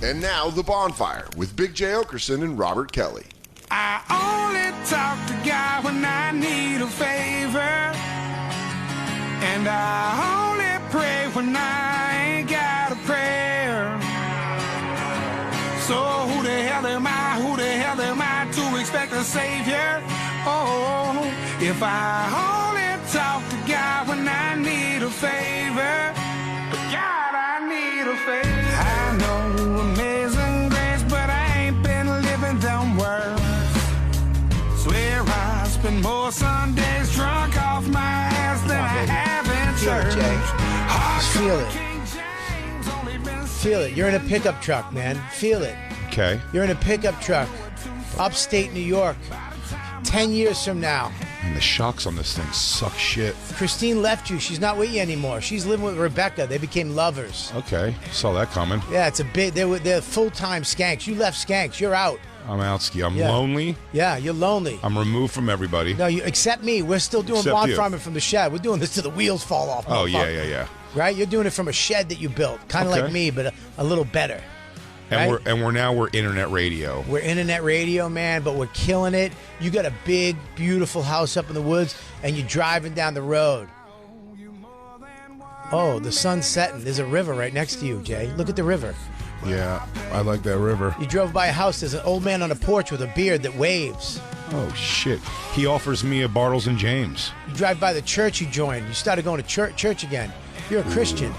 And now, The Bonfire with Big J. Okerson and Robert Kelly. I only talk to God when I need a favor. And I only pray when I ain't got a prayer. So who the hell am I? Who the hell am I to expect a savior? Oh, if I only talk to God when I need a favor. God, I need a favor. I know amazing grace, but I ain't been living them words. Swear I spend more Sundays drunk off my ass than I have in church. Feel it, Jay. Just feel it. Feel it. You're in a pickup truck, man. Feel it. Okay. You're in a pickup truck, upstate New York, 10 years from now. And the shocks on this thing suck shit. Christine left you. She's not with you anymore. She's living with Rebecca. They became lovers. Okay. Saw that coming. Yeah, it's a big. They're full-time skanks. You left skanks. You're out. I'm out ski. I'm lonely. Yeah, you're lonely. I'm removed from everybody. No, you except me. We're still doing Except Bonfire you. from the shed. We're doing this till the wheels fall off. Oh, yeah. Right? You're doing it from a shed that you built. Kind of Okay. like me, but a little better. And Right? we're internet radio. We're internet radio, man, but we're killing it. You got a big, beautiful house up in the woods, and you're driving down the road. Oh, the sun's setting. There's a river right next to you, Jay. Look at the river. Yeah, I like that river. You drove by a house. There's an old man on a porch with a beard that waves. Oh, shit. He offers me a Bartles and James. You drive by the church you joined. You started going to church again. You're a Christian.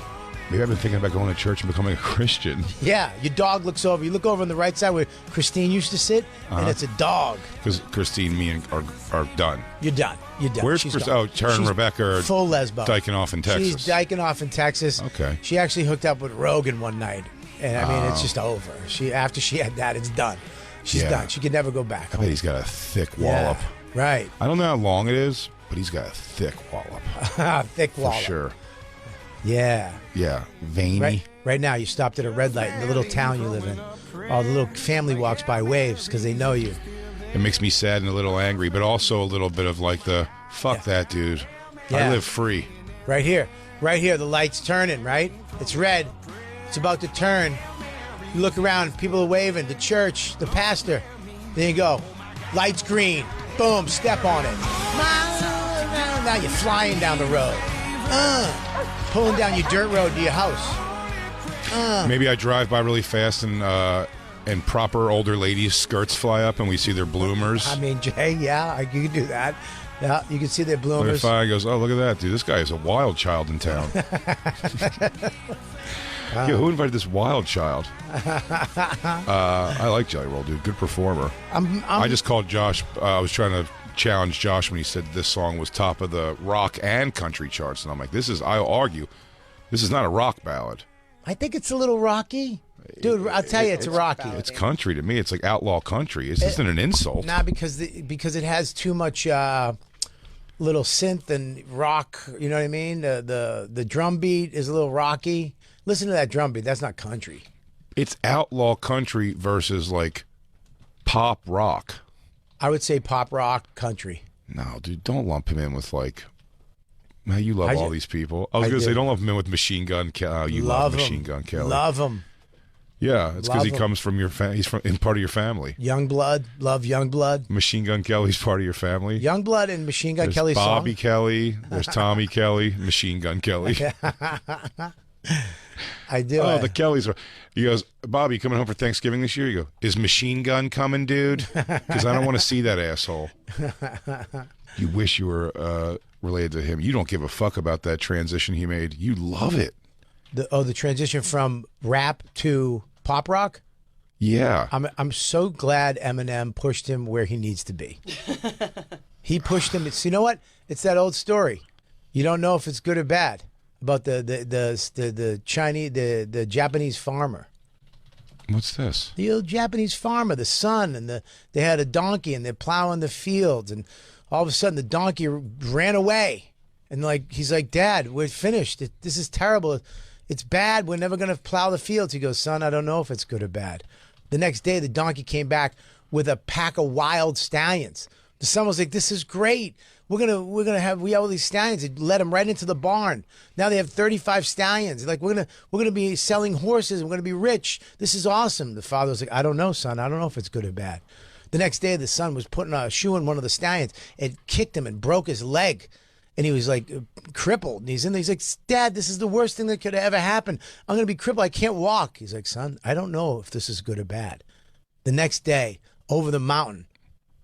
Maybe I've been thinking about going to church and becoming a Christian. Yeah, your dog looks over. You look over on the right side where Christine used to sit, and it's a dog. Because Christine and me are done. You're done. You're done. Where's She's Chris? gone. Oh, her and She's Rebecca are full lesbo. dyking off in Texas. She's dyking off in Texas. Okay. She actually hooked up with Rogan one night, and I mean, it's just over. After she had that, it's done. She's done. She can never go back. I bet he's got a thick Yeah, wallop. right. I don't know how long it is, but he's got a thick wallop. Thick wall. For sure. Yeah. Yeah. Veiny. Right now, you stopped at a red light in the little town you live in. All the little family walks by waves because they know you. It makes me sad and a little angry, but also a little bit of like the, fuck that dude. Yeah. I live free. Right here, the light's turning, right? It's red. It's about to turn. You look around, people are waving, the church, the pastor. There you go. Light's green. Boom, step on it. Now you're flying down the road. Pulling down your dirt road to your house. Maybe I drive by really fast and proper older ladies' skirts fly up and we see their bloomers. I mean, Jay, yeah, you can do that. Yeah, you can see their What bloomers. if I goes, oh, look at that, dude. This guy is a wild child in town. Yo, who invited this wild child? I like Jelly Roll, dude. Good performer. I just called Josh. I was trying to challenge Josh when he said this song was top of the rock and country charts. And I'm like, I'll argue, this is not a rock ballad. I think it's a little rocky. Dude, I'll tell you, it's rocky. It's country to me. It's like outlaw country. This isn't an insult. Nah, because it has too much little synth and rock. You know what I mean? The drum beat is a little rocky. Listen to that drum beat. That's not country. It's outlaw country versus like pop rock. I would say pop rock country. No, dude, don't lump him in with like. Man, you love all these people. I was I going to do. say, don't lump him in with Machine Gun Kelly. You love Machine him. Gun Kelly. Love him. Yeah, it's because he Love him. comes from your he's from in part of your family. Youngblood. Love Youngblood. Machine Gun Kelly's part of your family. Youngblood and Machine Gun There's Kelly Bobby song. Kelly. There's Tommy Kelly. Machine Gun Kelly. I do. Oh, the Kellys are. He goes, Bobby, coming home for Thanksgiving this year? You go, is Machine Gun coming, dude? Because I don't want to see that asshole. You wish you were related to him. You don't give a fuck about that transition he made. You love it. The transition from rap to pop rock. Yeah. I'm so glad Eminem pushed him where he needs to be. He pushed him. You know what? It's that old story. You don't know if it's good or bad about the Chinese, the Japanese farmer. What's this? The old Japanese farmer, the son, and they had a donkey and they're plowing the fields, and all of a sudden the donkey ran away, and he's like, Dad, we're finished. This is terrible. It's bad. We're never gonna plow the fields. He goes, Son, I don't know if it's good or bad. The next day, the donkey came back with a pack of wild stallions. The son was like, "This is great. We have all these stallions." They let them right into the barn. Now they have 35 stallions. Like we're gonna be selling horses. And we're gonna be rich. This is awesome. The father was like, "I don't know, son. I don't know if it's good or bad." The next day, the son was putting a shoe in one of the stallions. It kicked him and broke his leg. And he was like crippled. And he's like, "Dad, this is the worst thing that could ever happen. I'm going to be crippled. I can't walk." He's like, "Son, I don't know if this is good or bad." The next day, over the mountain,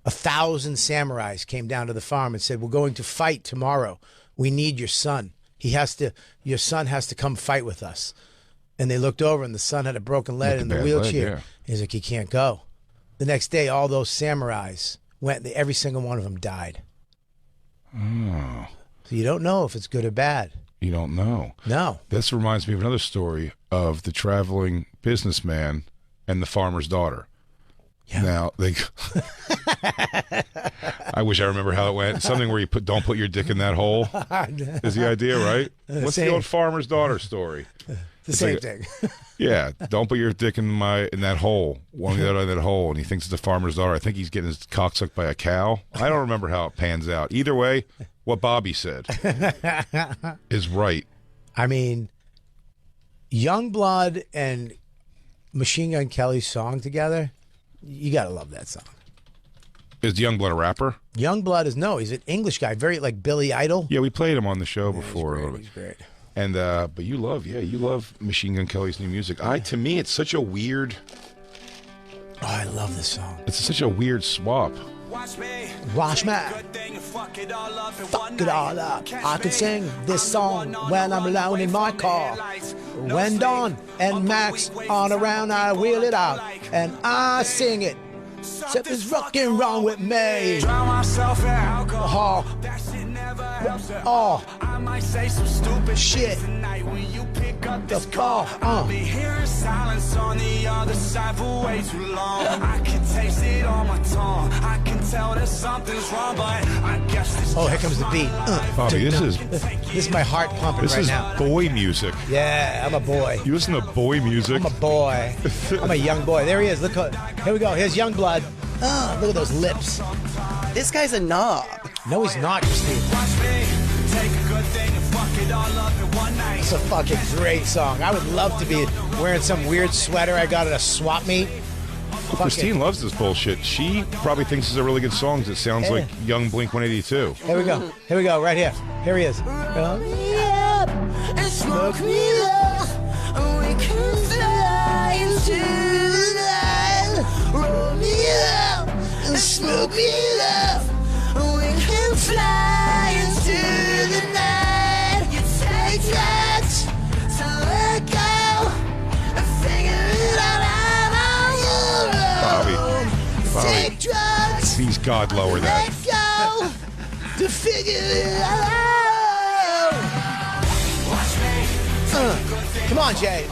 1,000 samurais came down to the farm and said, "We're going to fight tomorrow. We need your son. Your son has to come fight with us." And they looked over and the son had a broken leg in the wheelchair. Leg, yeah. He's like, "He can't go." The next day, all those samurais went, every single one of them died. Oh. So you don't know if it's good or bad. You don't know. No. This reminds me of another story of the traveling businessman and the farmer's daughter. Yeah. Now, I wish I remember how it went. Something where you don't put your dick in that hole is the idea, right? What's the old farmer's daughter story? The same thing. Yeah, don't put your dick in that hole. One of the other in that hole, and he thinks it's the farmer's daughter. I think he's getting his cock sucked by a cow. I don't remember how it pans out. Either way, what Bobby said is right. I mean, Youngblood and Machine Gun Kelly's song together, you gotta love that song. Is Youngblood a rapper? Youngblood he's an English guy, very like Billy Idol. Yeah, we played him on the show before. He's great. And but you love Machine Gun Kelly's new music. To me, it's such a weird. Oh, I love this song. It's such a weird swap. Watch me. Fuck it all up. I could sing this song when I'm alone in my car. When Don and Max on around, I wheel it out and I sing it. Something's fucking wrong with me. Drown myself in alcohol. That shit never helps at all. I might say some stupid shit tonight when you pick up this call. I'll be hearing silence on the other side for way too long. I can taste it on my tongue. I can tell that something's wrong, but I guess this. Oh, here comes the beat. Bobby, this is my heart pumping right now. This is boy music. Yeah, I'm a boy. You listen to boy music? I'm a boy. I'm a young boy. There he is. Look, here we go. Here's Youngblood. Look at those lips. This guy's a knob. No, he's not, Christine. It's a fucking great song. I would love to be wearing some weird sweater I got at a swap meet. Christine loves this bullshit. She probably thinks it's a really good song. It sounds like young Blink 182. Here we go. Here we go. Right here. Here he is. Roll me up and smoke me up. We can fly into the night. Roll me up and smoke me up. We can fly into the night. You take that to let go and figure it out on your own. Bobby. Take drugs. Please, God, lower that. Let go to figure it out. Come on, Jay.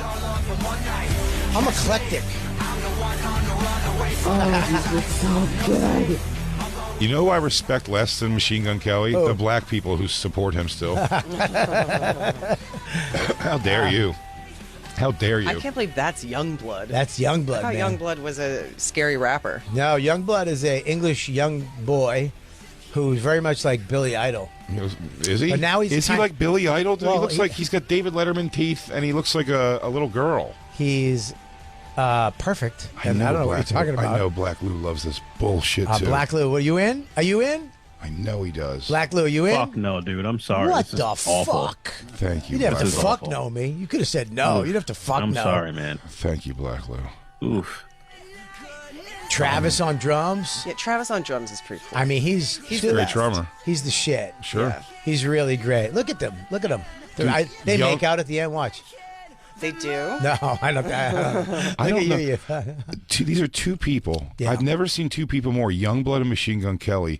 I'm eclectic. Oh, this is so good. You know who I respect less than Machine Gun Kelly? The black people who support him still. How dare you? How dare you? I can't believe that's Youngblood. That's Youngblood, I thought man. Youngblood was a scary rapper. No, Youngblood is an English young boy who's very much like Billy Idol. Is he? But now is he like Billy Idol? Well, he looks like he's got David Letterman teeth, and he looks like a little girl. He's perfect. And I don't know what you're talking about. I know Black Lou loves this bullshit too. Black Lou, are you in? Are you in? I know he does. Black Lou, are you in? Fuck no, dude. I'm sorry. What this is the awful. fuck? Thank you. You didn't have to Black fuck Lou. no me. You could have said no. You'd have to fuck I'm no. sorry, man. Thank you, Black Lou. Oof. Travis on drums. Yeah, Travis on drums is pretty cool. I mean, he's a great drummer. He's the shit. Sure. Yeah. He's really great. Look at them. Look at them. Dude, They make out at the end. Watch. They do? No, I don't. I don't know. You. These are two people. Yeah. I've never seen two people more, Youngblood and Machine Gun Kelly,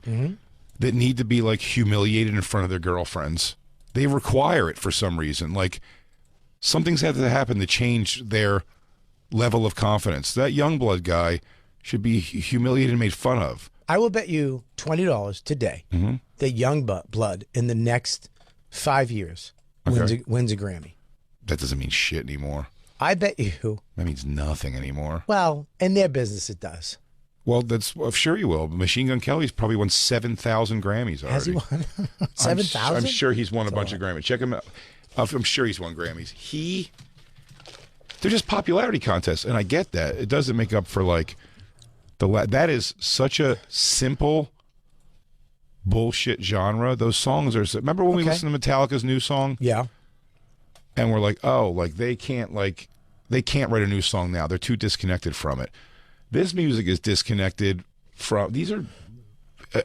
that need to be like humiliated in front of their girlfriends. They require it for some reason. Like something's had to happen to change their level of confidence. That Youngblood guy should be humiliated and made fun of. I will bet you $20 today that Youngblood in the next 5 years wins a Grammy. That doesn't mean shit anymore. I bet you. That means nothing anymore. Well, in their business, it does. Well, I'm sure he will. Machine Gun Kelly's probably won 7,000 Grammys already. Has he won 7,000? I'm sure he's won a bunch of Grammys. Check him out. I'm sure he's won Grammys. They're just popularity contests, and I get that. It doesn't make up for like that is such a simple bullshit genre. Those songs are. Remember when we listened to Metallica's new song? Yeah. And we're like, oh, like they can't write a new song now. They're too disconnected from it. This music is disconnected from. These are,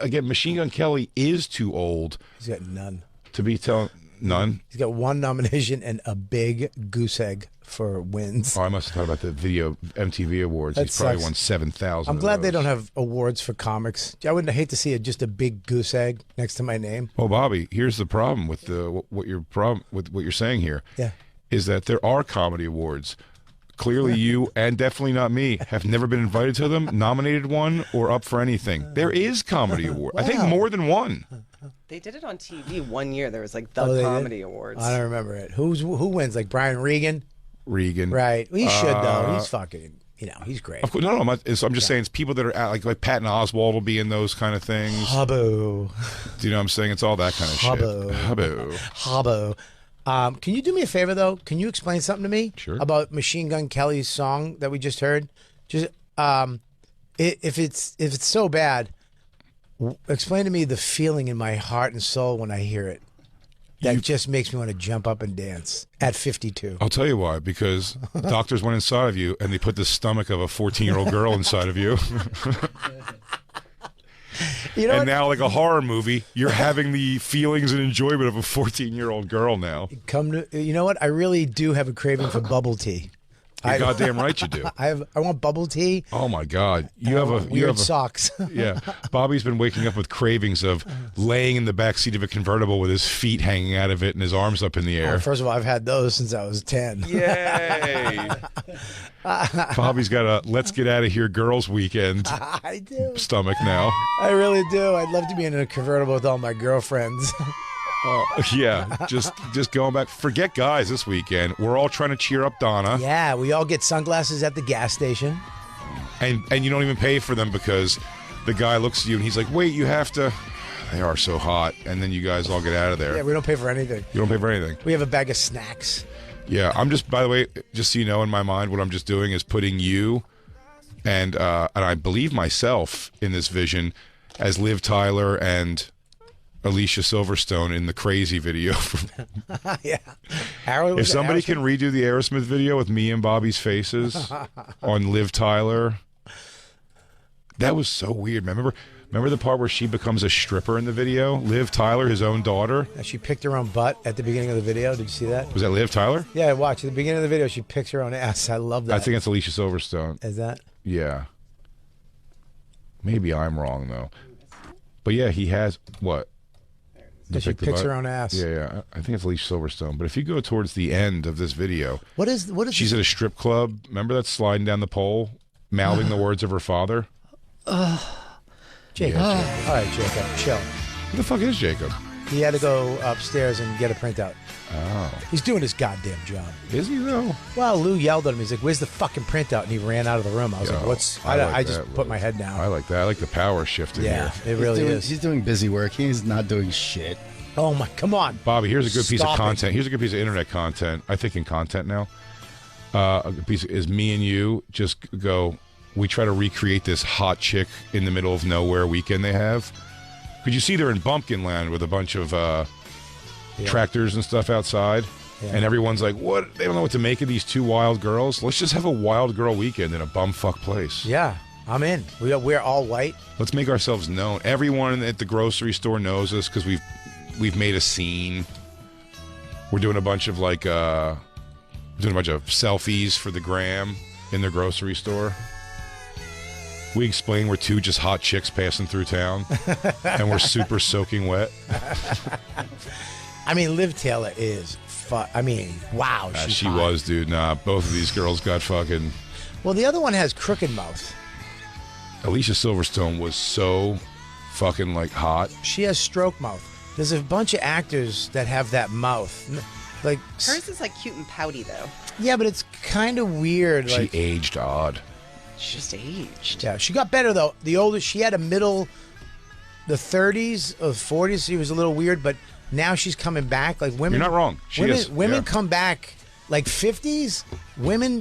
again, Machine Gun Kelly is too old. He's got none. To be telling none. He's got one nomination and a big goose egg for wins. Oh, I must have thought about the video MTV Awards. He's probably won 7,000. I'm glad they don't have awards for comics. I wouldn't hate to see just a big goose egg next to my name. Well, Bobby, here's the problem with what you're saying here. Yeah. Is that there are comedy awards. Clearly, you and definitely not me have never been invited to them, nominated one, or up for anything. There is comedy award. Wow. I think more than one. They did it on TV one year. There was like the Comedy Awards. I don't remember it. Who wins? Like Brian Regan? Regan. Right. Well, he should, though. He's fucking, he's great. Of course, no, I'm just saying it's people that are like Patton Oswalt will be in those kind of things. Hubbo. Do you know what I'm saying? It's all that kind of Hubbo. shit. Hubbo. Can you do me a favor, though? Can you explain something to me about Machine Gun Kelly's song that we just heard? Just if it's so bad, explain to me the feeling in my heart and soul when I hear it. That just makes me want to jump up and dance at 52. I'll tell you why. Because doctors went inside of you and they put the stomach of a 14-year-old girl inside of you. And now, like a horror movie, you're having the feelings and enjoyment of a 14-year-old girl now. You know what? I really do have a craving for bubble tea. You're goddamn right you do. I want bubble tea. Oh my God! You have weird socks. Yeah, Bobby's been waking up with cravings of laying in the back seat of a convertible with his feet hanging out of it and his arms up in the air. First of all, I've had those since I was 10. Yay! Bobby's got a let's get out of here girls weekend. I do. Stomach now. I really do. I'd love to be in a convertible with all my girlfriends. Yeah, just going back. Forget guys this weekend. We're all trying to cheer up Donna. Yeah, we all get sunglasses at the gas station. And you don't even pay for them because the guy looks at you and he's like, wait, you have to. They are so hot. And then you guys all get out of there. Yeah, we don't pay for anything. You don't pay for anything. We have a bag of snacks. Yeah, I'm just, by the way, just so you know, in my mind, what I'm just doing is putting you and I believe myself in this vision as Liv Tyler and Alicia Silverstone in the Crazy video. Yeah. If somebody can redo the Aerosmith video with me and Bobby's faces on Liv Tyler, that was so weird. Remember the part where she becomes a stripper in the video? Liv Tyler, his own daughter. She picked her own butt at the beginning of the video. Did you see that? Was that Liv Tyler? Yeah, watch. At the beginning of the video, she picks her own ass. I love that. I think it's Alicia Silverstone. Is that? Yeah. Maybe I'm wrong, though. But yeah, he has, what? She picks her own ass. Yeah. I think it's Alicia Silverstone. But if you go towards the end of this video, what is? She's at a strip club. Remember that sliding down the pole, mouthing the words of her father? Jacob. Yeah, all right, Jacob, chill. Who the fuck is Jacob? He had to go upstairs and get a printout. Oh. He's doing his goddamn job. Is he, though? Well, Lou yelled at him. He's like, where's the fucking printout? And he ran out of the room. I was like, what's... I just put my head down. I like that. I like the power shift in here. Yeah, it really is. He's doing busy work. He's not doing shit. Oh, my... Come on. Bobby, here's a good piece of content. Here's a good piece of internet content. I think in content now. A good piece is me and you just go... We try to recreate this hot chick in the middle of nowhere weekend they have. Could you see they're in Bumpkin Land with a bunch of tractors and stuff outside? Yeah. And everyone's like, what? They don't know what to make of these two wild girls. Let's just have a wild girl weekend in a bumfuck place. Yeah, I'm in. We're all white. Let's make ourselves known. Everyone at the grocery store knows us because we've made a scene. We're doing a bunch of selfies for the gram in the grocery store. We explain we're two just hot chicks passing through town, and we're super soaking wet. I mean, Liv Taylor is wow. She was, dude. Nah, both of these girls got fucking... Well, the other one has crooked mouth. Alicia Silverstone was so fucking, hot. She has stroke mouth. There's a bunch of actors that have that mouth. Hers is, cute and pouty, though. Yeah, but it's kind of weird. She aged odd. She just aged. Yeah, she got better though. The older she had the 30s or 40s. She was a little weird, but now she's coming back. Like women, You're not wrong. Women come back like 50s.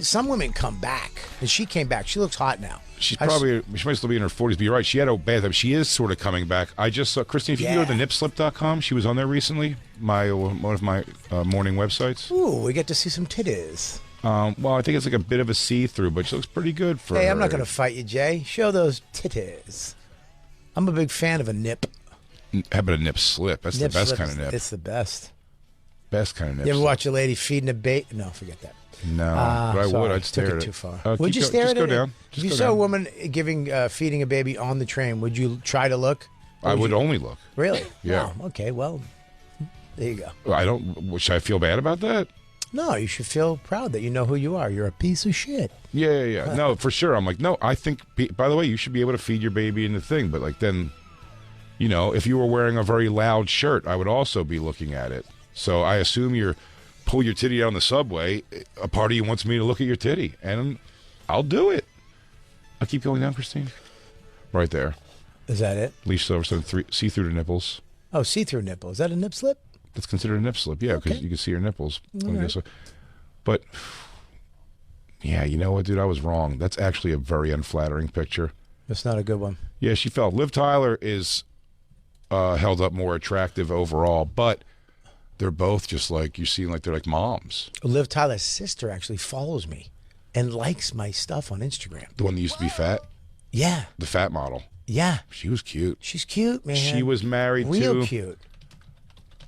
Some women come back, and she came back. She looks hot now. She might still be in her 40s, but you're right. She had a bad time. She is sort of coming back. I just saw, Christine, if you can go to nipslip.com, she was on there recently, one of my morning websites. Ooh, we get to see some titties. Well, I think it's like a bit of a see-through, but she looks pretty good for Hey, her I'm not going to age. fight you, Jay. Show those titties. I'm a big fan of a nip. How about a nip slip? That's Nip the best slip kind is- of nip. It's the best. Best kind of nip You ever slip. watch a lady feeding a baby? No, forget that. No, but I would. Sorry, I'd stare took at it it. too far. Keep Would you go- stare just at go it? down. If Just you go saw a down. woman feeding a baby on the train, would you try to look? I would only look. Really? Yeah. Wow, okay, well, there you go. I don't. Should I feel bad about that? No, you should feel proud that you know who you are. You're a piece of shit. Yeah. No, for sure. I'm like, no, I think, by the way, you should be able to feed your baby in the thing. But like then, if you were wearing a very loud shirt, I would also be looking at it. So I assume you're pull your titty down the subway. A part of you wants me to look at your titty, and I'll do it. I'll keep going down, Christine. Right there. Is that it? Leash Silverstone, see through the nipples. Oh, see-through nipple. Is that a nip slip? That's considered a nip slip, yeah, because Okay. you can see her nipples. All right. But, yeah, you know what, dude? I was wrong. That's actually a very unflattering picture. That's not a good one. Yeah, she fell. Liv Tyler is held up more attractive overall, but they're both just like, you see, like they're like moms. Liv Tyler's sister actually follows me and likes my stuff on Instagram. The one that used to be fat, Yeah, the fat model. yeah. She was cute. She's cute, man. She was married real to... cute.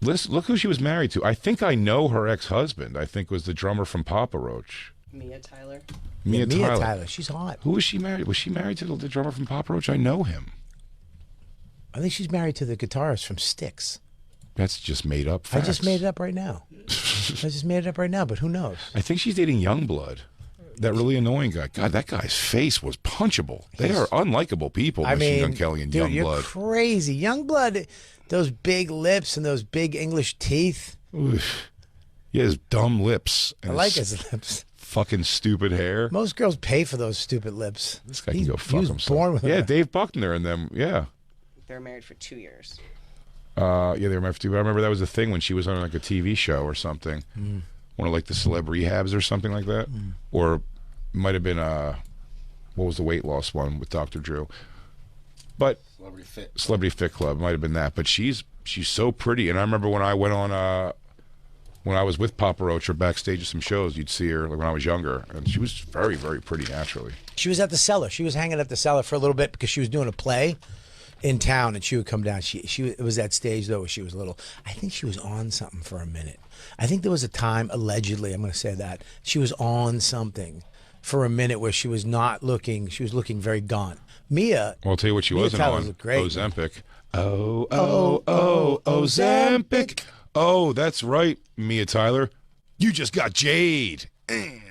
Listen, look who she was married to. I think I know her ex-husband. I think was the drummer from Papa Roach. Mia Tyler. Mia Tyler. She's hot. Who was she married? Was she married to the drummer from Papa Roach? I know him. I think she's married to the guitarist from Styx. That's just made up I facts. just made it up right now. But who knows? I think she's dating Youngblood. That really annoying guy. God, that guy's face was punchable. They are unlikable people, Machine Gun Kelly and dude, you're Youngblood. crazy. Youngblood, those big lips and those big English teeth. Oof. He has dumb lips. I And like his lips. fucking stupid hair. Most girls pay for those stupid lips. This guy can go fuck he was himself. born with yeah, them. Dave Buckner and them. Yeah. They're married for 2 years. Yeah, they were married for 2. But I remember that was a thing when she was on like a TV show or something. One of like the celeb rehabs or something like that. Or it might have been what was the weight loss one with Dr. Drew? But Celebrity Fit Club might have been that. But she's so pretty. And I remember when I went on when I was with Papa Roach or backstage at some shows, you'd see her like when I was younger, and she was very, very pretty naturally. She was at the Cellar. She was hanging at the Cellar for a little bit because she was doing a play in town, and she would come down. It was that stage though where she was little. I think she was on something for a minute. I think there was a time, allegedly, I'm going to say that she was on something for a minute where she was not looking. She was looking very gaunt. Mia. Well, I'll tell you what she Mia wasn't Tyler on. looked great. Ozempic. Ozempic. Oh, that's right, Mia Tyler. You just got Jade. I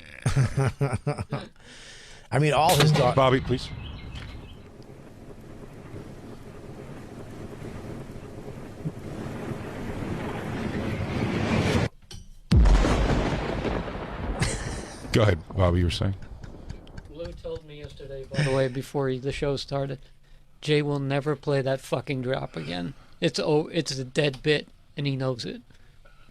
mean, all his daughters. Bobby, please. Go ahead, Bobby, you were saying? Lou told me yesterday, by the way, before the show started, Jay will never play that fucking drop again. It's a dead bit, and he knows it.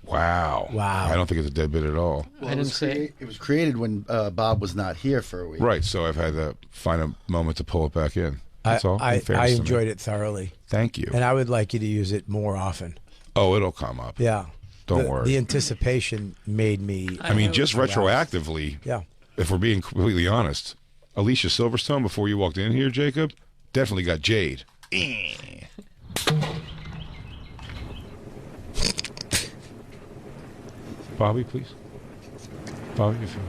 Wow. I don't think it's a dead bit at all. I didn't say It was created when Bob was not here for a week. Right, so I've had to find a moment to pull it back in. That's all. I in fairness to me. enjoyed it thoroughly. Thank you. And I would like you to use it more often. Oh, it'll come up. Yeah. Don't worry. The anticipation made me. I mean, just retroactively, Yeah. if we're being completely honest, Alicia Silverstone, before you walked in here, Jacob, definitely got Jade. Bobby, please. Bobby, if you...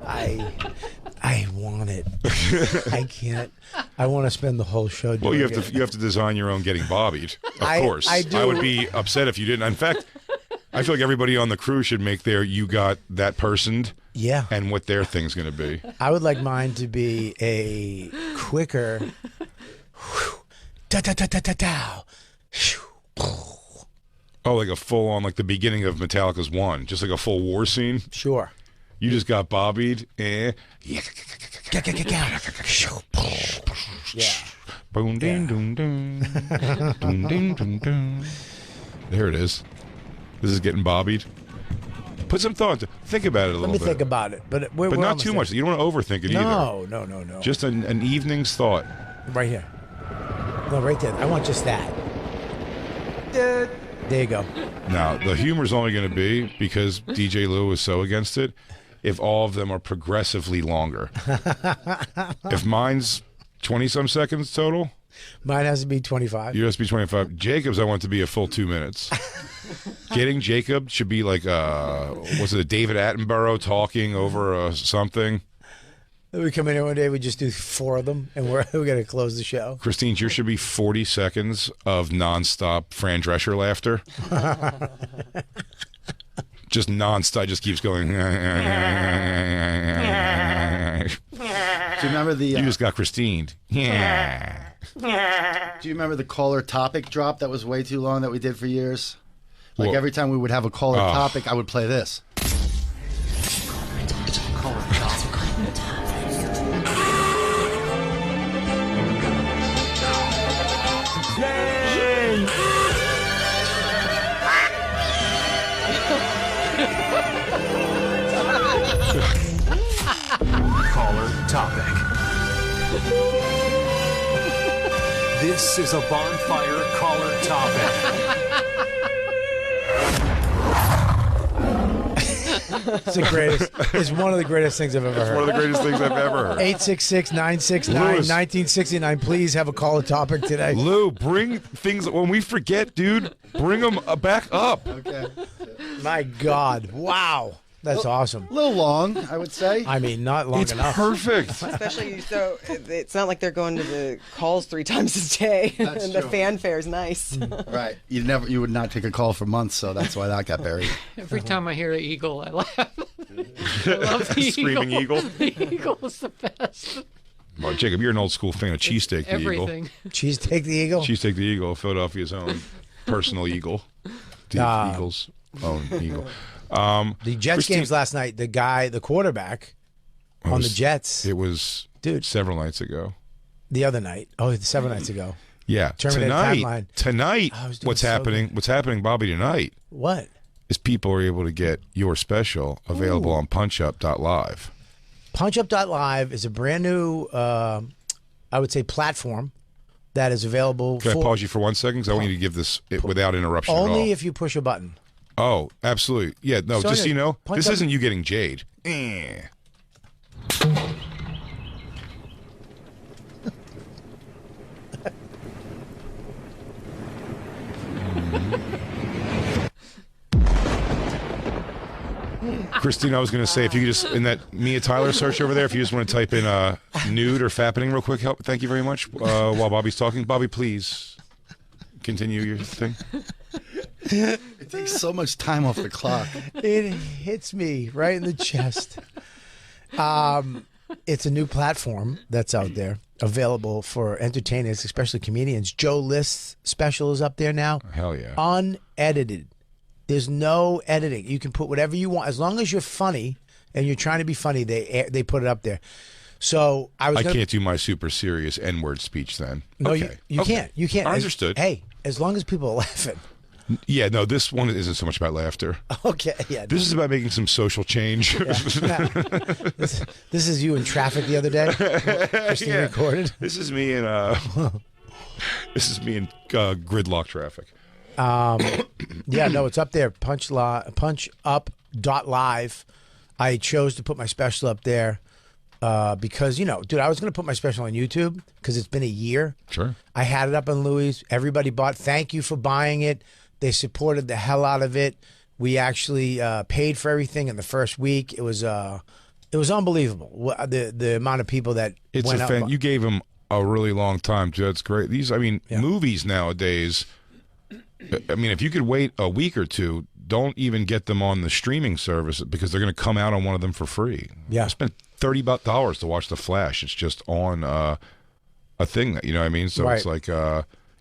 I want it. I can't. I want to spend the whole show doing Well, you have it. to design your own getting bobbied. Of course. I do. I would be upset if you didn't. In fact, I feel like everybody on the crew should make their "you got that personed" Yeah. and what their thing's going to be. I would like mine to be a quicker. Da da da da da da. Oh, like a full on, like the beginning of Metallica's One, just like a full war scene. Sure. You just got bobbied. Yeah. Boom, ding, doom, doom. Doom, ding, doom, doom. There it is. This is getting bobbied. Put some thought into. Think about it a little bit. Let me think about it, but we're not too much. You don't want to overthink it either. No. Just an evening's thought. Right here. No, right there. I want just that. There you go. Now, the humor's only going to be, because DJ Lou is so against it, if all of them are progressively longer. If mine's 20-some seconds total. Mine has to be 25. Yours has to be 25. Jacob's, I want to be a full 2 minutes. Getting Jacob should be like, was it a David Attenborough talking over something? We come in here one day, we just do 4 of them, and we're going to close the show. Christine, yours should be 40 seconds of nonstop Fran Drescher laughter. Just nonstop, just keeps going. Do you remember the? You just got Christine. Yeah. Do you remember the caller topic drop that was way too long that we did for years? Like Well- every time we would have a caller topic, I would play this. Caller topic. This is a Bonfire caller topic. It's the greatest. It's one of the greatest things I've ever heard. One of the greatest things I've ever heard. 866-969-1969. Please have a caller topic today. Lou, bring things when we forget, dude. Bring them back up. Okay. My God. Wow. That's awesome. A little long, I would say. I mean, not long It's enough. perfect. Especially so, it's not like they're going to the calls 3 times a day. That's And the true. fanfare is nice. Right. You would not take a call for months, so that's why that got buried. Every time I hear an eagle, I laugh. I love the Screaming eagle. The eagle is the best. Well, Jacob, you're an old school fan of Cheesesteak the Eagle. Everything. Cheesesteak the Eagle? Cheesesteak the Eagle, Philadelphia's own personal eagle. Eagles own eagle. The Jets Christine- games last night, the quarterback on the Jets, It was Dude. several nights ago. the other night, 7 nights ago. Yeah, Terminated timeline. Tonight, I was doing what's so happening? What's happening, Bobby? Tonight What? is people are able to get your special available on PunchUp.live. PunchUp.live is a brand new, I would say, platform that is available Can for I pause you for 1 second? Because I want you to give this without interruption at all. only if you push a button. Oh, absolutely. Yeah, no, So just so you know, Punch this Up- isn't you getting Jade. Christine, I was going to say, if you could just, in that Mia Tyler search over there, if you just want to type in nude or fappening real quick, help. Thank you very much. While Bobby's talking. Bobby, please continue your thing. It takes so much time off the clock. It hits me right in the chest. It's a new platform that's out there, available for entertainers, especially comedians. Joe List's special is up there now. Hell yeah. Unedited. There's no editing. You can put whatever you want. As long as you're funny and you're trying to be funny, they put it up there. So I can't do my super serious N-word speech then. No, okay. you can't. You can't. I understood. Hey, as long as people are laughing. Yeah, no, this one isn't so much about laughter. Okay, yeah. This is about making some social change. This is you in traffic the other day. Christine recorded. This is me in gridlock traffic. Yeah, no, it's up there. PunchUp.live. I chose to put my special up there because, dude, I was going to put my special on YouTube because it's been a year. Sure. I had it up on Louis. Everybody bought. Thank you for buying it. They supported the hell out of it. We actually paid for everything in the first week. It was unbelievable. The amount of people that It's went a up. fan. You gave him a really long time, too. That's great. Movies nowadays, if you could wait a week or two, don't even get them on the streaming service because they're going to come out on one of them for free. Yeah. I spent $30 to watch The Flash. It's just on a thing that, you know what I mean? So Right. it's like,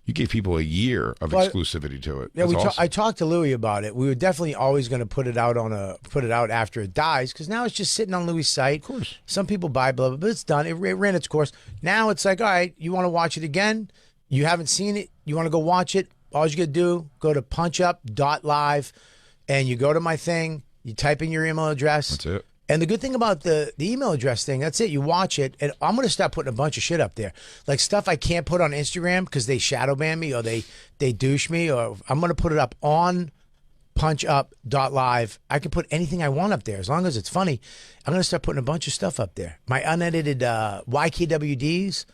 You gave people a year of exclusivity to it. Yeah, That's awesome. I talked to Louis about it. We were definitely always going to put it out after it dies, because now it's just sitting on Louis' site. Of course. Some people buy blah, blah, but it's done. It ran its course. Now it's like, all right, you want to watch it again? You haven't seen it. You want to go watch it? All you got to do, go to punchup.live, and you go to my thing. You type in your email address. That's it. And the good thing about the email address thing, that's it. You watch it, and I'm going to start putting a bunch of shit up there. Like stuff I can't put on Instagram because they shadow ban me or they douche me, or I'm going to put it up on punchup.live. I can put anything I want up there as long as it's funny. I'm going to start putting a bunch of stuff up there. My unedited YKWDs.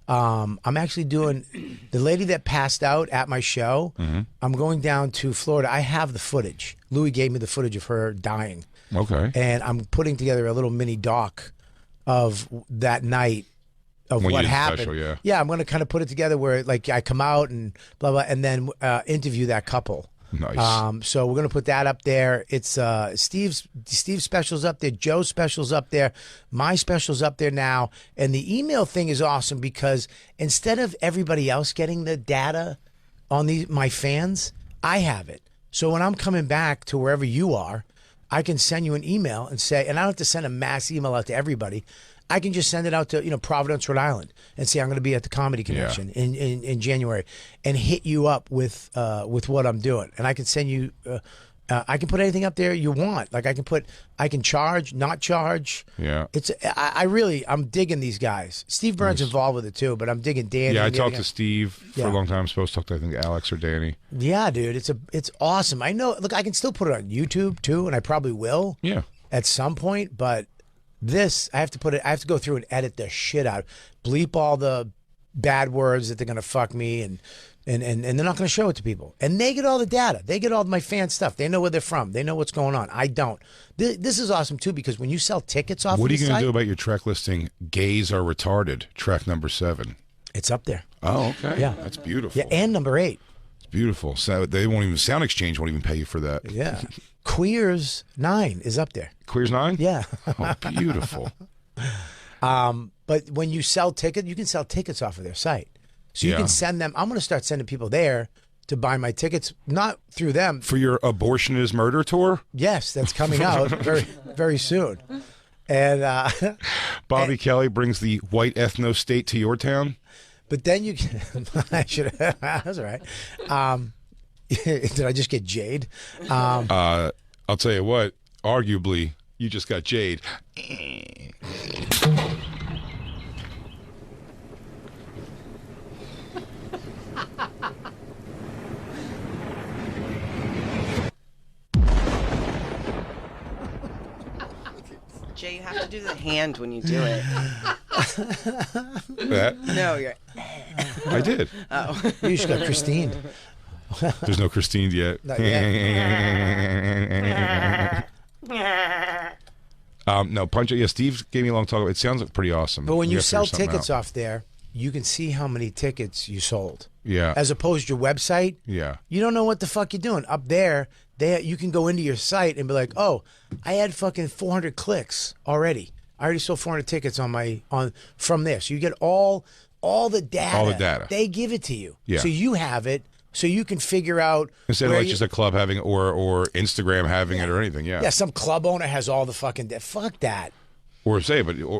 I'm actually doing the lady that passed out at my show. I'm going down to Florida. I have the footage. Louis gave me the footage of her dying. Okay. And I'm putting together a little mini doc of that night of When you what did the happened. special, yeah. I'm going to kind of put it together where like I come out and blah blah, and then interview that couple. Nice. So we're going to put that up there. It's Steve's special's up there, Joe's special's up there, my special's up there now, and the email thing is awesome because instead of everybody else getting the data on my fans, I have it. So when I'm coming back to wherever you are, I can send you an email and say, and I don't have to send a mass email out to everybody. I can just send it out to Providence, Rhode Island, and say I'm going to be at the Comedy Convention in January, and hit you up with what I'm doing, and I can send you. I can put anything up there you want. Like I can charge, not charge. Yeah. I'm digging these guys. Steve Burns involved with it too, but I'm digging Danny. Yeah, I talked to Steve for a long time. I'm supposed to talk to, I think, Alex or Danny. Yeah, dude, it's awesome. I know. Look, I can still put it on YouTube too, and I probably will. Yeah. At some point, but this I have to go through and edit the shit out, bleep all the bad words that they're gonna fuck me, and they're not going to show it to people. And they get all the data. They get all my fan stuff. They know where they're from. They know what's going on. I don't. This is awesome, too, because when you sell tickets off What are of you the going to site, do about your track listing, Gays Are Retarded, track number 7? it's up there. Oh, okay. Yeah. That's beautiful. Yeah, and number 8. It's beautiful. So they won't even, Sound Exchange won't even pay you for that. Yeah. Queers 9 is up there. Queers 9? Yeah. Oh, beautiful. But when you sell tickets, you can sell tickets off of their site. So you Yeah. can send them. I'm going to start sending people there to buy my tickets, not through them. For your Abortion is Murder tour? Yes, that's coming out very, very soon. And Bobby Kelly brings the white ethno state to your town? but then you can. I should. That's all right. Did I just get Jade? I'll tell you what, arguably, you just got Jade. Jay, you have to do the hand when you do it. That? No, you're. I did. Oh. You just got Christine. There's no Christine yet. Not yet. No, Punch. Yeah, Steve gave me a long talk. It sounds pretty awesome. But when We you have to sell figure something tickets out. off there, you can see how many tickets you sold. Yeah. As opposed to your website, Yeah. you don't know what the fuck you're doing. Up there, you can go into your site and be like, oh, I had fucking 400 clicks already. I already sold 400 tickets from this. You get all the data. All the data. They give it to you. Yeah. So you have it. So you can figure out Instead of where like just a club having or Instagram having it or anything, yeah. Yeah, some club owner has all the fucking fuck that. Or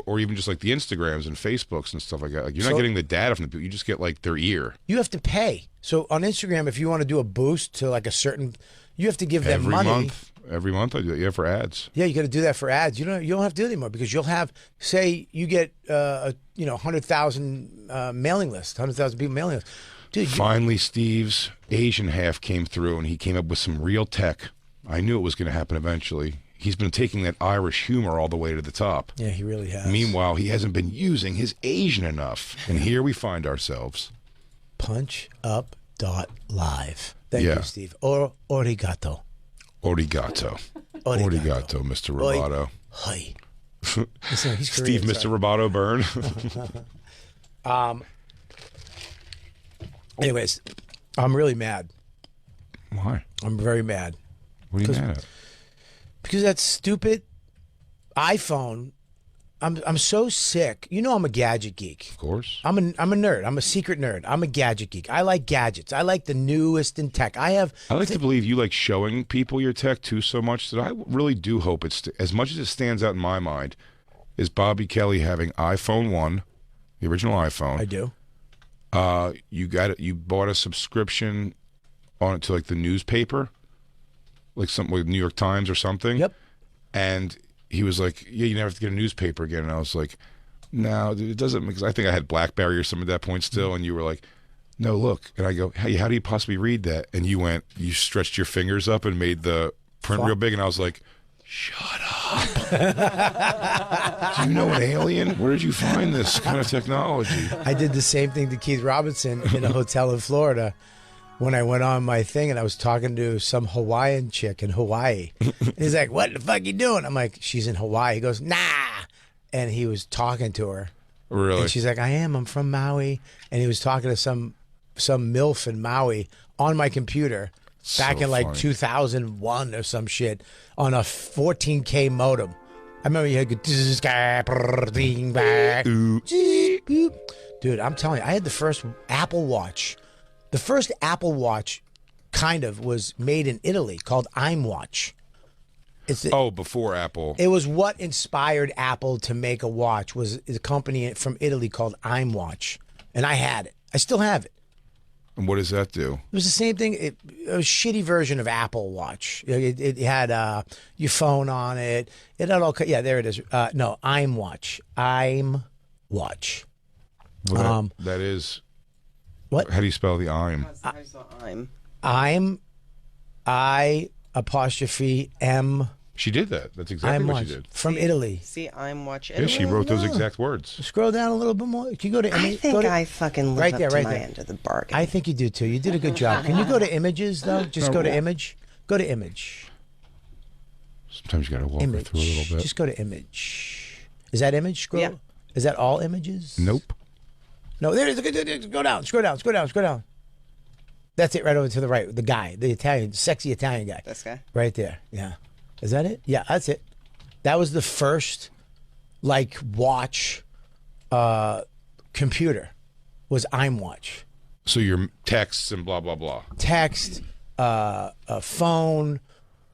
or even just like the Instagrams and Facebooks and stuff like that. Like you're not getting the data from the people, you just get like their ear. You have to pay. So on Instagram, if you want to do a boost to like a certain, you have to give them money. Every month I do it. Yeah, for ads. Yeah, you got to do that for ads. You don't have to do it anymore because you'll have, say, you get 100,000 mailing list, 100,000 people mailing list. Dude, Finally, Steve's Asian half came through and he came up with some real tech. I knew it was going to happen eventually. He's been taking that Irish humor all the way to the top. Yeah, he really has. Meanwhile, he hasn't been using his Asian enough. And here we find ourselves. punchup.live. Thank Yeah. you, Steve. Origato. Origato. Origato, Mr. Roboto. Hi. Listen, he's Steve, Korean, Mr. Roboto Burn. Anyways, I'm really mad. Why? I'm very mad. What are you mad at? Because that stupid iPhone, I'm so sick. You know I'm a gadget geek. Of course. I'm a nerd. I'm a secret nerd. I'm a gadget geek. I like gadgets. I like the newest in tech. I like to believe you like showing people your tech too so much that I really do hope it's as much as it stands out in my mind is Bobby Kelly having iPhone 1, the original iPhone. I do. You got it. You bought a subscription on it to like the newspaper, like something like New York Times or something. Yep. And he was like, "Yeah, you never have to get a newspaper again." And I was like, "No, dude, it doesn't." Because I think I had BlackBerry or something at that point still. And you were like, "No, look." And I go, "Hey, how do you possibly read that?" And you stretched your fingers up and made the print real big. And I was like, "Shut up! Do you know an alien? Where did you find this kind of technology?" I did the same thing to Keith Robinson in a hotel in Florida when I went on my thing, and I was talking to some Hawaiian chick in Hawaii. And he's like, "What the fuck you doing?" I'm like, "She's in Hawaii." He goes, "Nah." And he was talking to her. Really? And she's like, I'm from Maui. And he was talking to some MILF in Maui on my computer back in like 2001 or some shit on a 14K modem. I remember you had dude, I'm telling you, I had the first Apple Watch. The first Apple Watch kind of was made in Italy called iWatch. Before Apple. It was what inspired Apple to make a watch was a company from Italy called iWatch. And I had it. I still have it. And what does that do? It was the same thing. A shitty version of Apple Watch. It had your phone on it. It had all. Yeah, there it is. No, iWatch. iWatch. That is. What? How do you spell the I'm? I'm. I apostrophe M. She did that. That's exactly what she did. From Italy. See, I'm watching. Yeah, she wrote those exact words. Scroll down a little bit more. Can you go to I think I fucking live up to my end of the bargain. I think you do too. You did a good job. Can you go to images though? Just go to image. Go to image. Sometimes you got to walk her through a little bit. Just go to image. Is that image? Scroll. Yeah. Is that all images? Nope. No, there it is. Go down. Scroll down. Scroll down. Scroll down. That's it right over to the right. The guy, the Italian, sexy Italian guy. This guy? Right there. Yeah. Is that it? Yeah, that's it. That was the first, like, watch computer was iWatch. So your texts and blah, blah, blah. Text, phone,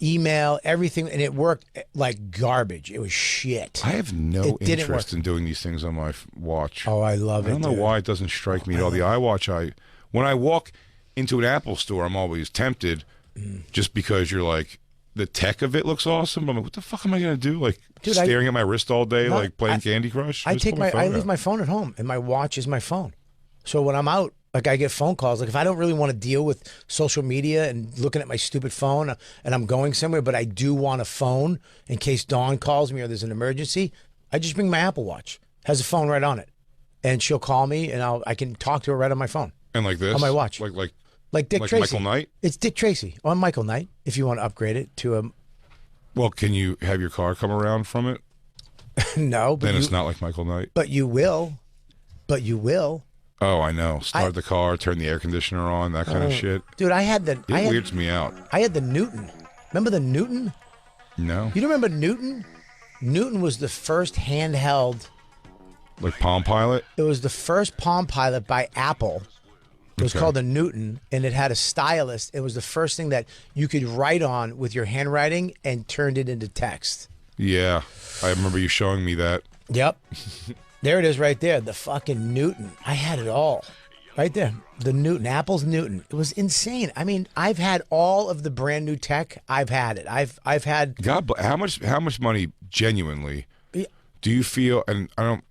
email, everything. And it worked like garbage. It was shit. I have no interest in doing these things on my watch. Oh, I love it. I don't know why it doesn't strike me at all. The iWatch, when I walk into an Apple store, I'm always tempted just because you're like, the tech of it looks awesome. I'm like, what the fuck am I going to do? Like, dude, staring at my wrist all day, like playing Candy Crush? I leave my phone at home, and my watch is my phone. So when I'm out, like, I get phone calls. Like, if I don't really want to deal with social media and looking at my stupid phone and I'm going somewhere, but I do want a phone in case Dawn calls me or there's an emergency, I just bring my Apple Watch. It has a phone right on it. And she'll call me, and I can talk to her right on my phone. And like this? On my watch. Like Dick Tracy. Michael Knight? It's Dick Tracy on Michael Knight, if you want to upgrade it to a... Well, can you have your car come around from it? No. But then it's not like Michael Knight. But you will. Oh, I know. Start the car, turn the air conditioner on, that kind of shit. Dude, it weirds me out. I had the Newton. Remember the Newton? No. You don't remember Newton? Newton was the first handheld... Like Palm Pilot? It was the first Palm Pilot by Apple. It was called a Newton, and it had a stylus. It was the first thing that you could write on with your handwriting and turned it into text. Yeah. I remember you showing me that. Yep. There it is right there. The fucking Newton. I had it all. Right there. The Newton. Apple's Newton. It was insane. I mean, I've had all of the brand new tech. I've had it. I've had... God, how much money, genuinely, do you feel... And I don't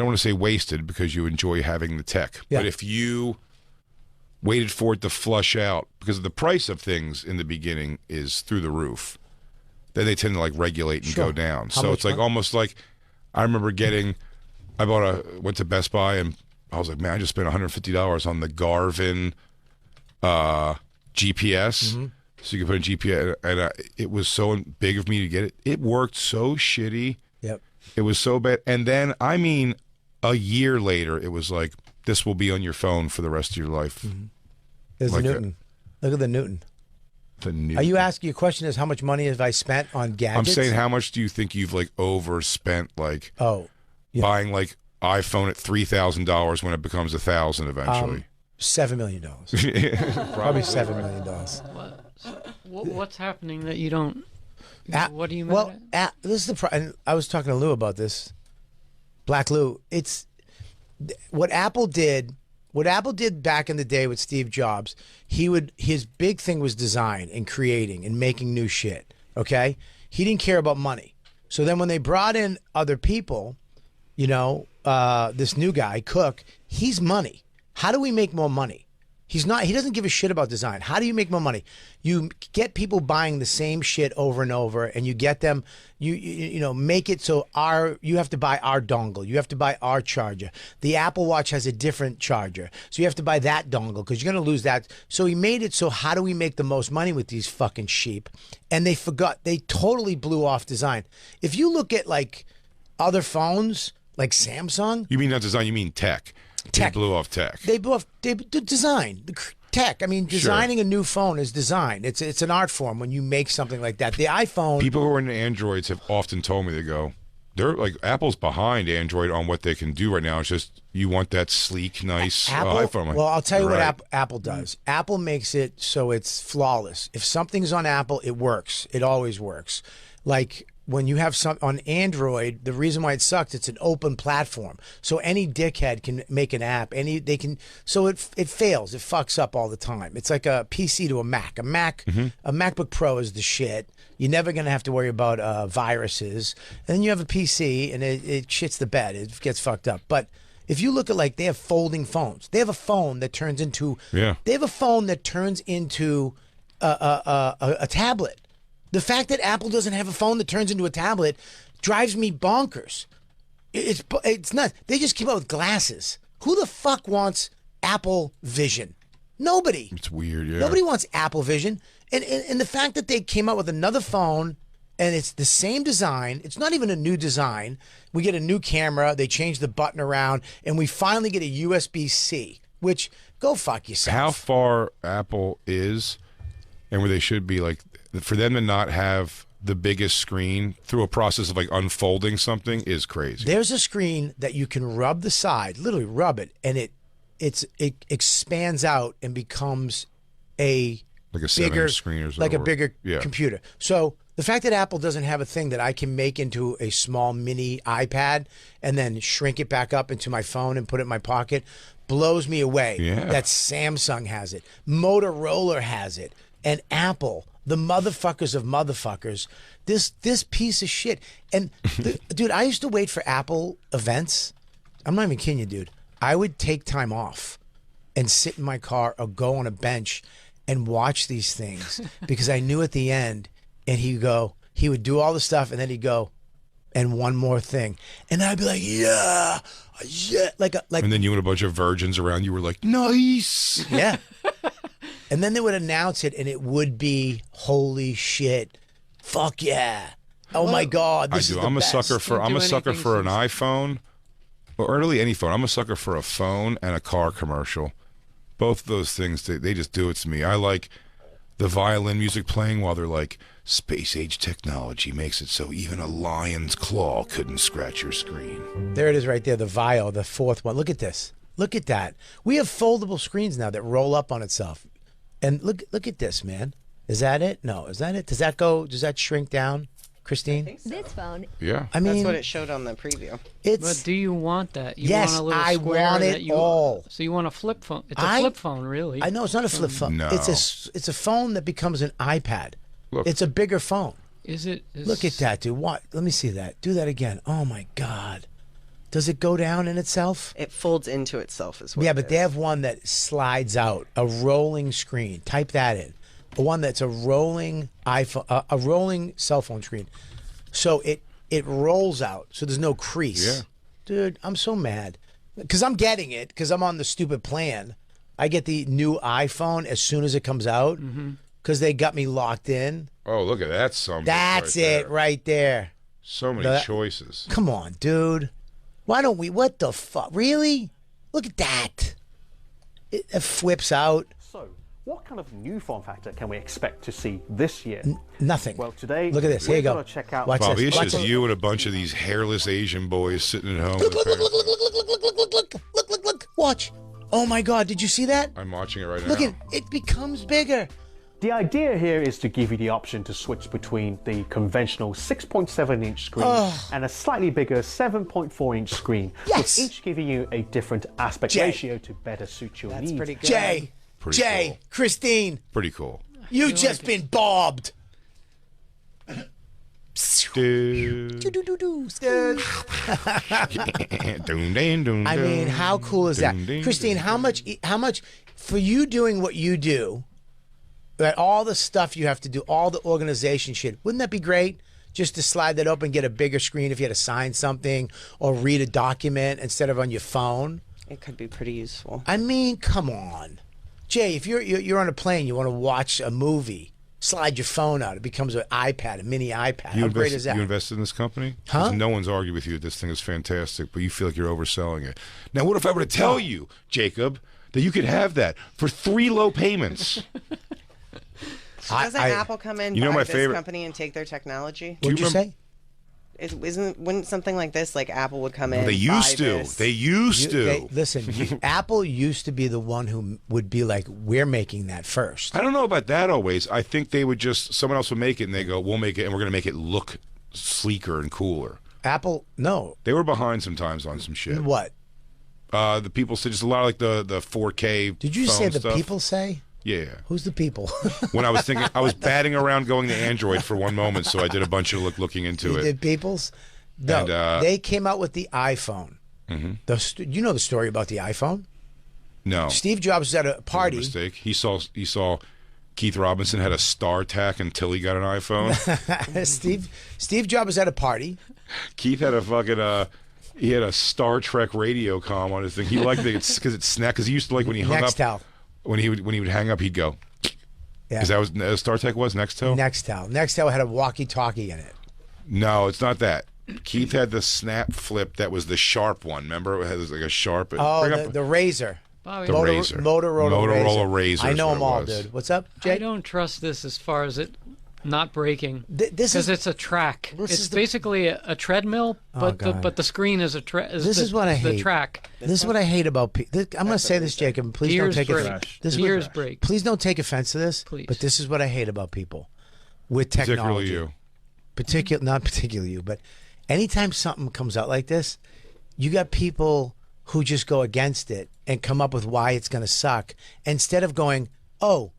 want to say wasted because you enjoy having the tech. Yeah. But if you... waited for it to flush out because the price of things in the beginning is through the roof. Then they tend to like regulate and go down. So it's like almost like I remember went to Best Buy and I was like, man, I just spent $150 on the Garvin GPS. Mm-hmm. So you can put in GPS, and it was so big of me to get it. It worked so shitty. Yep. It was so bad. And then, I mean, a year later, it was like, this will be on your phone for the rest of your life. Mm-hmm. There's the Newton. Look at the Newton. The Newton. Are you asking, your question is how much money have I spent on gadgets? I'm saying how much do you think you've like overspent? Like, buying like iPhone at $3,000 when it becomes $1,000 eventually? $7 million. Probably $7 million. What's happening that you don't? What do you mean? Well, this is and I was talking to Lou about this. Black Lou. It's what Apple did. What Apple did back in the day with Steve Jobs. His big thing was design and creating and making new shit. Okay, he didn't care about money. So then when they brought in other people, you know, this new guy Cook, he's money. How do we make more money? He doesn't give a shit about design. How do you make more money? You get people buying the same shit over and over, and you get them, you know, make it so you have to buy our dongle. You have to buy our charger. The Apple Watch has a different charger. So you have to buy that dongle because you're going to lose that. So he made it so how do we make the most money with these fucking sheep? And they totally blew off design. If you look at like other phones, like Samsung. You mean not design, you mean tech. They blew off tech. They blew off design, tech. I mean, designing a new phone is design. It's an art form when you make something like that. The iPhone. People who are into Androids have often told me they're like Apple's behind Android on what they can do right now. It's just you want that sleek, nice iPhone. Well, I'll tell you what Apple does. Apple makes it so it's flawless. If something's on Apple, it works. It always works. Like when you have some on Android, the reason why it sucks, it's an open platform. So any dickhead can make an app. So it fails. It fucks up all the time. It's like a PC to a Mac. A MacBook Pro is the shit. You're never going to have to worry about viruses. And then you have a PC and it shits the bed. It gets fucked up. But if you look at they have folding phones. They have a phone that turns into They have a phone that turns into a tablet. The fact that Apple doesn't have a phone that turns into a tablet drives me bonkers. It's nuts. They just came out with glasses. Who the fuck wants Apple Vision? Nobody. It's weird, yeah. Nobody wants Apple Vision. And the fact that they came out with another phone and it's the same design, it's not even a new design. We get a new camera, they change the button around, and we finally get a USB-C, which, go fuck yourself. How far Apple is and where they should be, like, for them to not have the biggest screen through a process of like unfolding something is crazy. There's a screen that you can rub the side, literally rub it, and it expands out and becomes like a bigger screen or like a bigger computer. So the fact that Apple doesn't have a thing that I can make into a small mini iPad and then shrink it back up into my phone and put it in my pocket blows me away. Yeah. That Samsung has it, Motorola has it, and Apple. The motherfuckers of motherfuckers, this piece of shit. And dude, I used to wait for Apple events. I'm not even kidding you, dude. I would take time off and sit in my car or go on a bench and watch these things because I knew at the end, and he would do all the stuff, and then he'd go, and one more thing, and I'd be like, yeah, like, and then you and a bunch of virgins around you were like, nice, yeah. And then they would announce it, and it would be, holy shit, fuck yeah, oh my god, this is the I'm best. a sucker for an iPhone, or really any phone. I'm a sucker for a phone and a car commercial. Both of those things, they just do it to me. I like the violin music playing while they're like, space age technology makes it so even a lion's claw couldn't scratch your screen. There it is right there, the vial, the fourth one. Look at this. Look at that. We have foldable screens now that roll up on itself. And look at this, man. Is that it? No, is that it? Does that shrink down, Christine? I think so. This phone. Yeah. I mean, that's what it showed on the preview. But do you want that? You yes, want a little I square want it that you, all. So you want a flip phone? It's a flip phone, really. I know it's not a flip phone. No. It's a phone that becomes an iPad. Look. It's a bigger phone. Is it? Look at that, dude. What? Let me see that. Do that again. Oh my God. Does it go down in itself? It folds into itself as well. Yeah, but they have one that slides out, a rolling screen. Type that in. One that's a rolling iPhone, a rolling cell phone screen. So it rolls out, so there's no crease. Yeah. Dude, I'm so mad because I'm getting it because I'm on the stupid plan. I get the new iPhone as soon as it comes out because they got me locked in. Oh, look at that song. That's it right there. So many choices. Come on, dude. Why don't we? What the fuck? Really? Look at that. It flips out. So, what kind of new form factor can we expect to see this year? Nothing. Well, today, look at this. Here you go. Gonna check out Watch Bobby, this. it's just you and a bunch of these hairless Asian boys sitting at home. Look. Watch. Oh my God! Did you see that? I'm watching it right now. Look at it becomes bigger. The idea here is to give you the option to switch between the conventional 6.7-inch screen and a slightly bigger 7.4-inch screen, Yes. with each giving you a different aspect Jay. ratio to better suit your That's needs. pretty good. Jay, Pretty cool. Christine, Pretty cool. you just been bobbed. Dude. I mean, how cool is that, Christine? How much for you doing what you do? Right, all the stuff you have to do, all the organization shit. Wouldn't that be great? Just to slide that open, get a bigger screen if you had to sign something or read a document instead of on your phone. It could be pretty useful. I mean, come on, Jay. If you're on a plane, you want to watch a movie, slide your phone out. It becomes an iPad, a mini iPad. How great is that? You invested in this company? Huh? 'Cause no one's argued with you that this thing is fantastic, but you feel like you're overselling it. Now, what if I were to tell you, Jacob, that you could have that for 3 low payments? Doesn't Apple come in, You know buy my this favorite- company and take their technology? What'd you say? Wouldn't something like this, like Apple would come in? They used buy to. this? They used to. Listen, Apple used to be the one who would be like, we're making that first. I don't know about that always. I think they would just, someone else would make it and they go, we'll make it and we're going to make it look sleeker and cooler. Apple, no. They were behind sometimes on some shit. What? The people said just a lot of like the 4K. Did you phone say the stuff. people say? Yeah. Who's the people? When I was thinking, I was batting around going to Android for one moment, so I did a bunch of looking into You it. did people's? No, And, they came out with the iPhone. Mm-hmm. You know the story about the iPhone? No. Steve Jobs was at a party. Mistake. He saw Keith Robinson had a StarTAC until he got an iPhone. Steve Jobs was at a party. Keith had a fucking he had a Star Trek radio comm on his thing. He liked it because it snapped. Because he used to like when he hung Nextel. up. When he would hang up, he'd go. Yeah. Is that was StarTAC was Nextel? Nextel had a walkie-talkie in it. No, it's not that. Keith had the snap flip that was the sharp one. Remember, it has like a sharp. Oh, the Razor. Bobby, The Razor. Motorola Razor. I know is them what it all, was. dude. What's up, Jay? I don't trust this as far as it not breaking. This because is it's a track. this It's is the- basically a treadmill, but God. the screen is a track. This is what I hate. The track. This is what I hate about people. I'm going to say this, Jacob. Please Gears don't take break. it. This is Gears what, break. Please don't take offense to this. Please. But this is what I hate about people with Particularly technology. you. Not particularly you, but anytime something comes out like this, you got people who just go against it and come up with why it's going to suck instead of going, oh,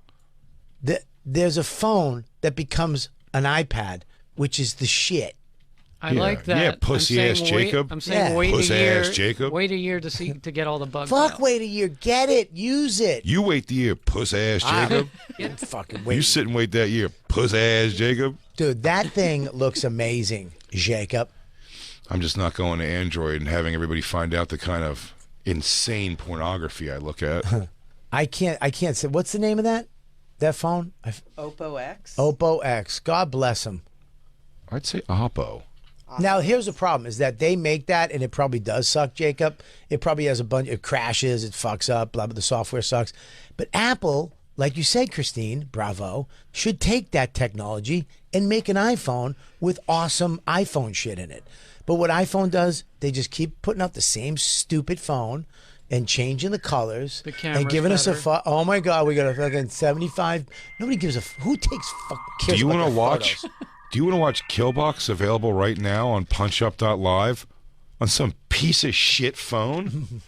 there's a phone that becomes an iPad, which is the shit. I like that. Yeah, pussy ass Jacob. I'm saying Yeah. wait Pussy a year. ass Jacob. Wait a year to get all the bugs. Fuck, out. wait a year. Get it. Use it. You wait the year, puss ass Jacob. Fucking wait. You sit and wait that year, puss ass Jacob. Dude, that thing looks amazing, Jacob. I'm just not going to Android and having everybody find out the kind of insane pornography I look at. I can't say. What's the name of that phone? Oppo X. Oppo X. God bless him. I'd say Oppo. Now, here's the problem: is that they make that, and it probably does suck, Jacob. It probably has a bunch. It crashes. It fucks up. Blah blah. The software sucks. But Apple, like you said, Christine, bravo, should take that technology and make an iPhone with awesome iPhone shit in it. But what iPhone does, they just keep putting out the same stupid phone and changing the colors The camera's and giving us a better. oh my God, we got a fucking 75. Nobody gives a who takes fucking. Do you want to watch? Do you want to watch Killbox available right now on PunchUp.live on some piece of shit phone?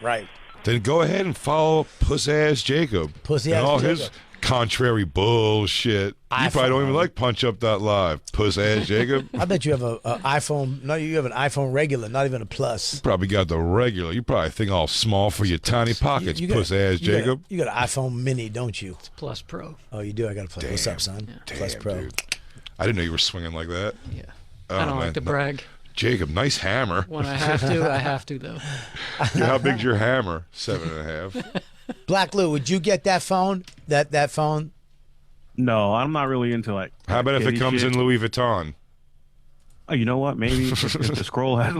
Right. Then go ahead and follow Puss Ass Jacob. Pussy and ass all Jacob. his contrary bullshit. You probably don't even like PunchUp.live. Puss Ass Jacob. I bet you have a iPhone. No, you have an iPhone regular, not even a plus. You probably got the regular. You probably think all small for your tiny pockets, You got- Puss Ass you got- Jacob. You got an iPhone Mini, don't you? Plus Pro. Oh, you do. I got to play. What's up, son? Plus Damn, Pro. dude. I didn't know you were swinging like that. Yeah. Oh, I don't man. like to brag. Jacob, nice hammer. When I have to, I have to though. Yeah, how big's your hammer? 7.5. Black Lou, would you get that phone? That phone? No, I'm not really into like. How about if it kitty comes shit. in Louis Vuitton? Oh, you know what? Maybe if the scroll has.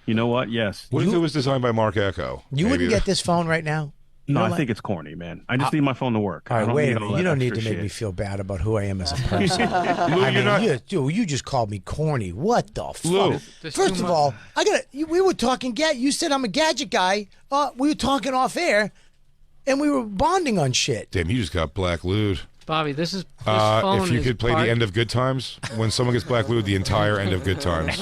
You know what? Yes. What if it was designed by Mark Echo? You Maybe wouldn't get this phone right now? No, I think it's corny, man. I just need my phone to work. All I right, don't wait need a minute. all You that don't need to extra make me shit. feel bad about who I am as a person. I mean, you just called me corny. What the fuck? Lou. First of all, we were talking. You said I'm a gadget guy. We were talking off air, and we were bonding on shit. Damn, you just got black lewd. Bobby, this phone if you is could play part- the end of Good Times, when someone gets black lewd, the entire end of Good Times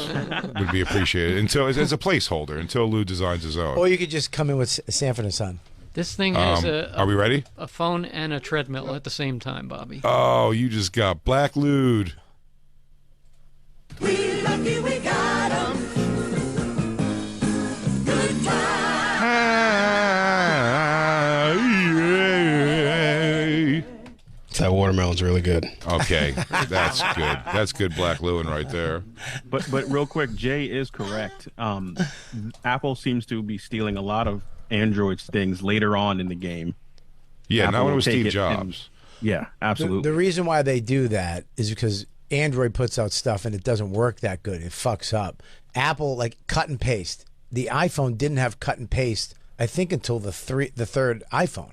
would be appreciated. Until as a placeholder, until Lou designs his own. Or you could just come in with Sanford and Son. This thing has Are we ready? a phone and a treadmill at the same time, Bobby. Oh, you just got black lewd. We lucky we got 'em. Good That watermelon's really good. Okay, that's good. That's good black Lewin right there. But real quick, Jay is correct. Apple seems to be stealing a lot of Android's things later on in the game. Yeah, Apple not when it will was take Steve it Jobs. Yeah, absolutely. The reason why they do that is because Android puts out stuff and it doesn't work that good. It fucks up. Apple, like cut and paste. The iPhone didn't have cut and paste, I think, until the third iPhone.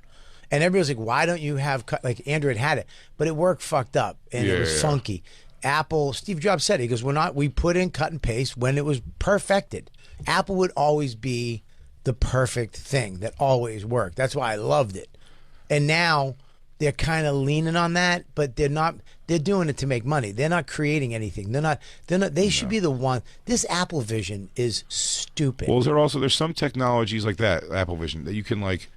And everybody's like, why don't you have cut? Like Android had it, but it worked fucked up and it was funky. Apple, Steve Jobs said, he goes, we put in cut and paste when it was perfected. Apple would always be the perfect thing that always worked. That's why I loved it. And now they're kind of leaning on that, but they're not. They're doing it to make money. They're not creating anything. They're not. They should be the one. This Apple Vision is stupid. Well, there's some technologies like that, Apple Vision, that you can like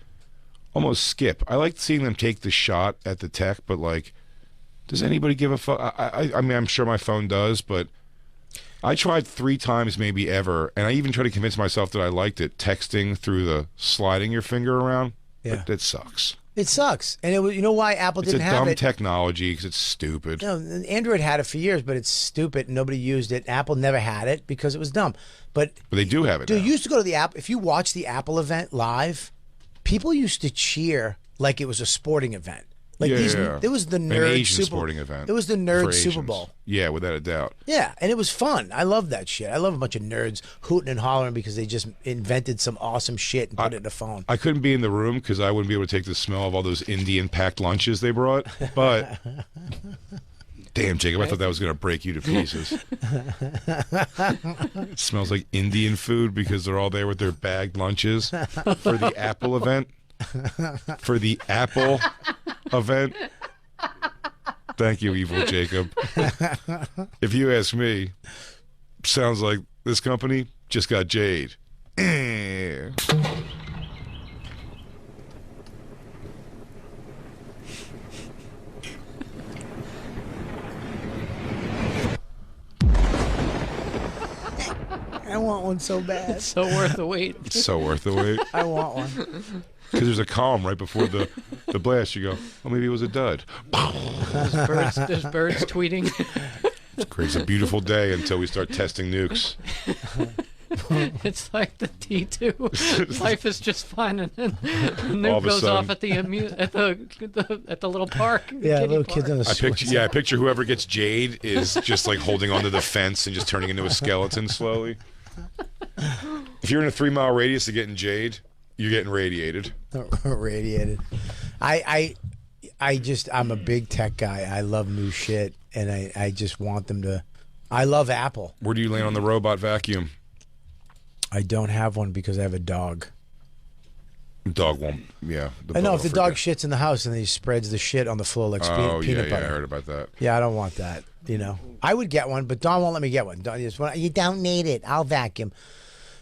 almost skip. I like seeing them take the shot at the tech, but like, does anybody give a fuck? I mean, I'm sure my phone does, but I tried 3 times maybe ever, and I even tried to convince myself that I liked it, texting through the sliding your finger around. Yeah. But it sucks. It sucks. And it was, you know why Apple It's didn't a have dumb it? technology because it's stupid. No, Android had it for years, but it's stupid and nobody used it. Apple never had it because it was dumb. But they do have it dude, now. you used to go to the Apple. If you watch the Apple event live, people used to cheer like it was a sporting event. Like there was the An nerd Asian Super sporting event. It was the for nerd Asians. Super Bowl. Yeah, without a doubt. Yeah, and it was fun. I love that shit. I love a bunch of nerds hooting and hollering because they just invented some awesome shit and put it in a phone. I couldn't be in the room because I wouldn't be able to take the smell of all those Indian packed lunches they brought. But damn, Jacob, I thought that was going to break you to pieces. It smells like Indian food because they're all there with their bagged lunches for the Apple event. For the Apple event. Thank you, evil Jacob. If you ask me, sounds like this company just got Jade. I want one so bad. It's so worth the wait. It's so worth the wait. I want one. Because there's a calm right before the blast. You go, oh, maybe it was a dud. There's birds tweeting. It's great. It's a beautiful day until we start testing nukes. It's like the T2. Life is just fine, and then the nuke All of a goes sudden. off at the little park. the Yeah, kiddie little park. kids on the I picture whoever gets Jade is just like holding onto the fence and just turning into a skeleton slowly. If you're in a 3-mile radius of getting Jade, you're getting radiated. Radiated. I'm a big tech guy. I love new shit, and I just want them to. I love Apple. Where do you land on the robot vacuum? I don't have one because I have a dog. Dog won't. Yeah. I know if the dog shits in the house and he spreads the shit on the floor like peanut butter. I heard about that. Yeah, I don't want that. You know, I would get one, but Don won't let me get one. Don just, you don't need it. I'll vacuum.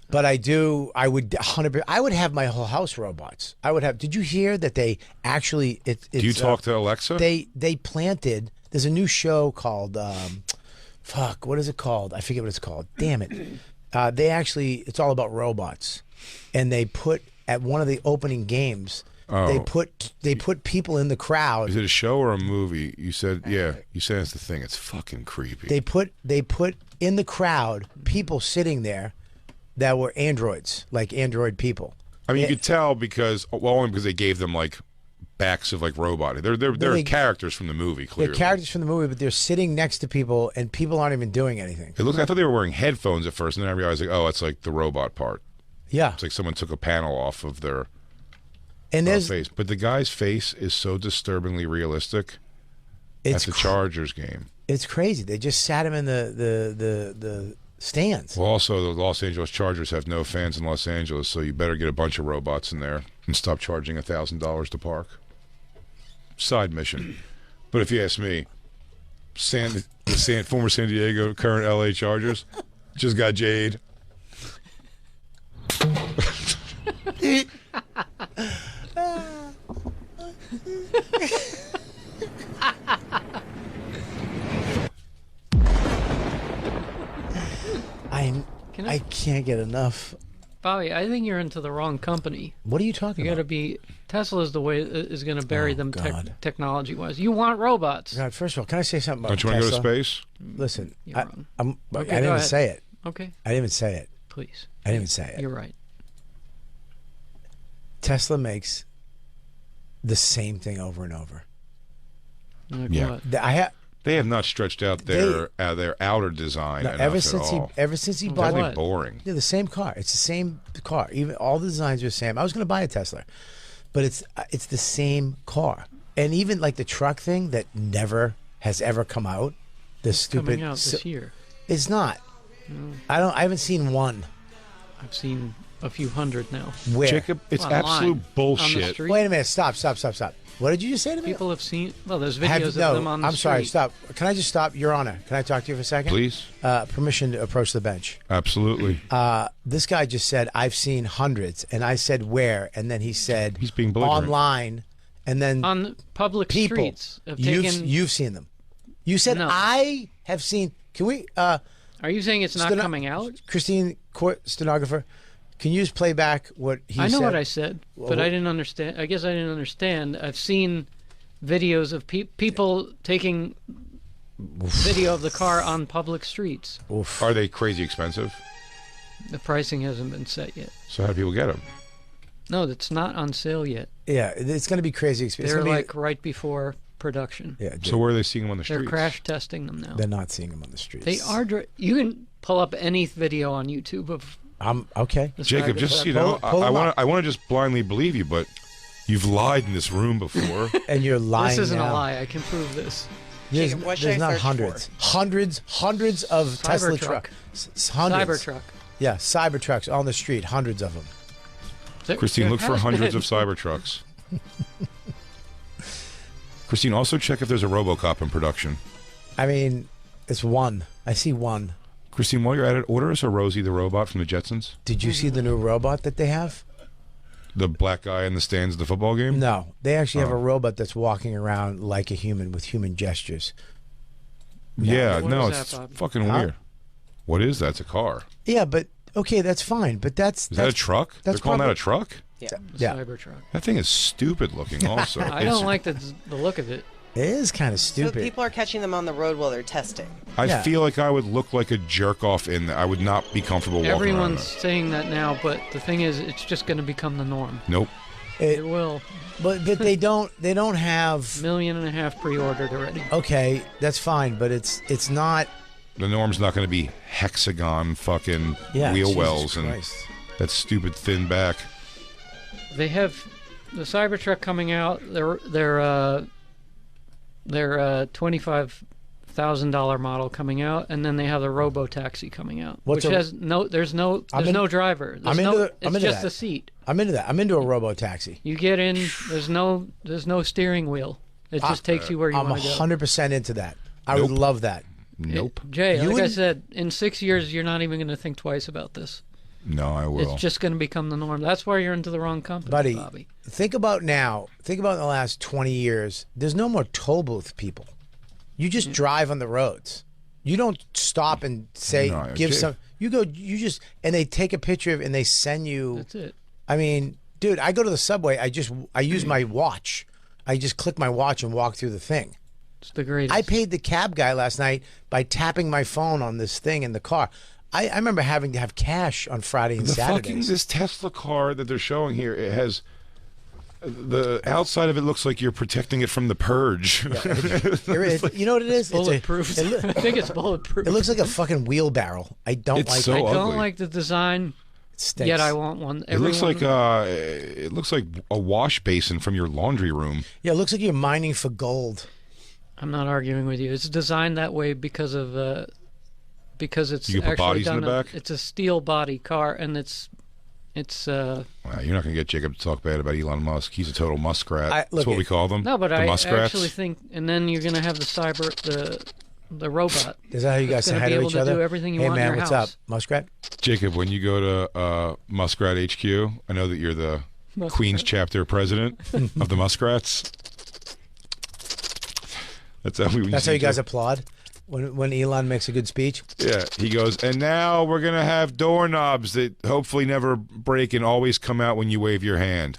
But I do. I would 100%. I would have my whole house robots. I would have. Did you hear that they actually? Do you talk to Alexa? They planted. There's a new show called. Fuck. What is it called? I forget what it's called. Damn it. They actually. It's all about robots, and they put at one of the opening games. Oh. They put people in the crowd. Is it a show or a movie? You said You said it's the thing. It's fucking creepy. They put in the crowd people sitting there that were androids, like android people. I mean, you could tell because only because they gave them like backs of like robot. They're characters from the movie. Clearly, they're characters from the movie, but they're sitting next to people, and people aren't even doing anything. It looked. I thought they were wearing headphones at first, and then I realized like, oh, it's like the robot part. Yeah, it's like someone took a panel off of their And there's face, but the guy's face is so disturbingly realistic at the Chargers game. It's crazy. They just sat him in the stands. Well, also the Los Angeles Chargers have no fans in Los Angeles, so you better get a bunch of robots in there and stop charging $1,000 to park. Side mission. But if you ask me, former San Diego, current LA Chargers, just got Jade. I can't get enough. Bobby, I think you're into the wrong company. What are you talking You about? got to be Tesla's the way is going to bury them technology wise. You want robots. God, first of all, can I say something about Don't you want to Tesla? go to space? Listen, You're wrong. I Okay, didn't go even ahead. say it. Okay. I didn't even say it. Please. I didn't even say it. You're right. Tesla makes the same thing over and over. Like Yeah. what? They have not stretched out their outer design enough ever since he bought it, boring. Yeah, the same car. It's the same car. Even all the designs are the same. I was going to buy a Tesla, but it's the same car. And even like the truck thing that never has ever come out. The stupid Coming out this year. It's not. No. I haven't seen one. I've seen a few hundred now. Where? Jacob, it's Online. absolute bullshit. Wait a minute. Stop. What did you just say to me? People have seen. Well, there's videos of them on the I'm sorry. street. Stop. Can I just stop? Your Honor, can I talk to you for a second? Please. Permission to approach the bench. Absolutely. This guy just said, I've seen hundreds. And I said, where? And then he said, he's being belligerent. Online. And then on public people, streets. Have taken... You've seen them. You said, No. I have seen. Can we? Are you saying it's not coming out? Christine, stenographer, can you just play back what he said? I know what I said, but I didn't understand. I guess I didn't understand. I've seen videos of people taking video of the car on public streets. Oof. Are they crazy expensive? The pricing hasn't been set yet. So how do people get them? No, it's not on sale yet. Yeah, it's going to be crazy expensive. They're like right before production. Yeah. So where are they seeing them on the They're streets? crash testing them now. They're not seeing them on the streets. They are. You can pull up any video on YouTube of. Okay. Jacob, just so you know, I want to just blindly believe you, but you've lied in this room before. And you're lying. This isn't now. a lie. I can prove this. There's, Jacob, what should there's I not search hundreds. for? Hundreds of Tesla Cybertruck. trucks. Hundreds. Cybertruck. Yeah, Cybertrucks on the street. Hundreds of them. Christine, look for hundreds of Cybertrucks. Christine, also check if there's a RoboCop in production. I mean, it's one. I see one. Christine, while you're at it, order us a Rosie the robot from the Jetsons. Did you see the new robot that they have? The black guy in the stands of the football game? No, they actually have a robot that's walking around like a human with human gestures. Yeah, What no, is it's that, Bob? fucking weird. What is that? It's a car. Yeah, but okay, that's fine. But Is that a truck? They're calling that a truck? Yeah. Yeah. Cybertruck. That thing is stupid looking also. I don't like the look of it. It is kind of So stupid. people are catching them on the road while they're testing. I feel like I would look like a jerk off in that. I would not be comfortable walking around Everyone's that. saying that now, but the thing is, it's just going to become the norm. Nope. It will. But they don't have. 1.5 million pre-ordered already. Okay, that's fine, but it's not. The norm's not going to be hexagon fucking Yeah, wheel Jesus wells and Christ. that stupid thin back. They have the Cybertruck coming out. They're $25,000 model coming out, and then they have the Robo Taxi coming out, What's which a- has there's no driver. I'm into It's just that. a seat. I'm into that. I'm into a robo taxi. You get in. There's no steering wheel. It just takes you where you I'm want to go. 100% into that. I would love that. Nope. Jay, You like I wouldn't- said, in 6 years, you're not even going to think twice about this. No, I will. It's just going to become the norm. That's why you're into the wrong company, Buddy, Bobby. think about now. Think about in the last 20 years. There's no more toll booth people. You just drive on the roads. You don't stop and say, No, give Jay- some. You go, you just, and they take a picture of and they send you. That's it. I mean, dude, I go to the subway. I use my watch. I just click my watch and walk through the thing. It's the greatest. I paid the cab guy last night by tapping my phone on this thing in the car. I remember having to have cash on Friday and the fucking Saturdays. this Tesla car that they're showing here, it has the outside of it looks like you're protecting it from the purge. You know what it is? Bulletproof. I think it's bulletproof. It looks like a fucking wheelbarrow. I don't It's like so it. I don't ugly. like the design. Stinks. Yet I want one. It looks like a wash basin from your laundry room. Yeah, it looks like you're mining for gold. I'm not arguing with you. It's designed that way because it's You can put actually bodies in done. the back? It's a steel body car, and it's. Wow, you're not going to get Jacob to talk bad about Elon Musk. He's a total muskrat. That's what we call them. No, but the I muskrats. actually think, and then you're going to have the robot. Is that how you guys say hi to each other? Do everything you hey want man, in your what's house. up, Muskrat? Jacob, when you go to Muskrat HQ, I know that you're the Queens chapter president of the Muskrats. That's how you guys applaud when Elon makes a good speech. Yeah, he goes, and now we're gonna have doorknobs that hopefully never break and always come out when you wave your hand.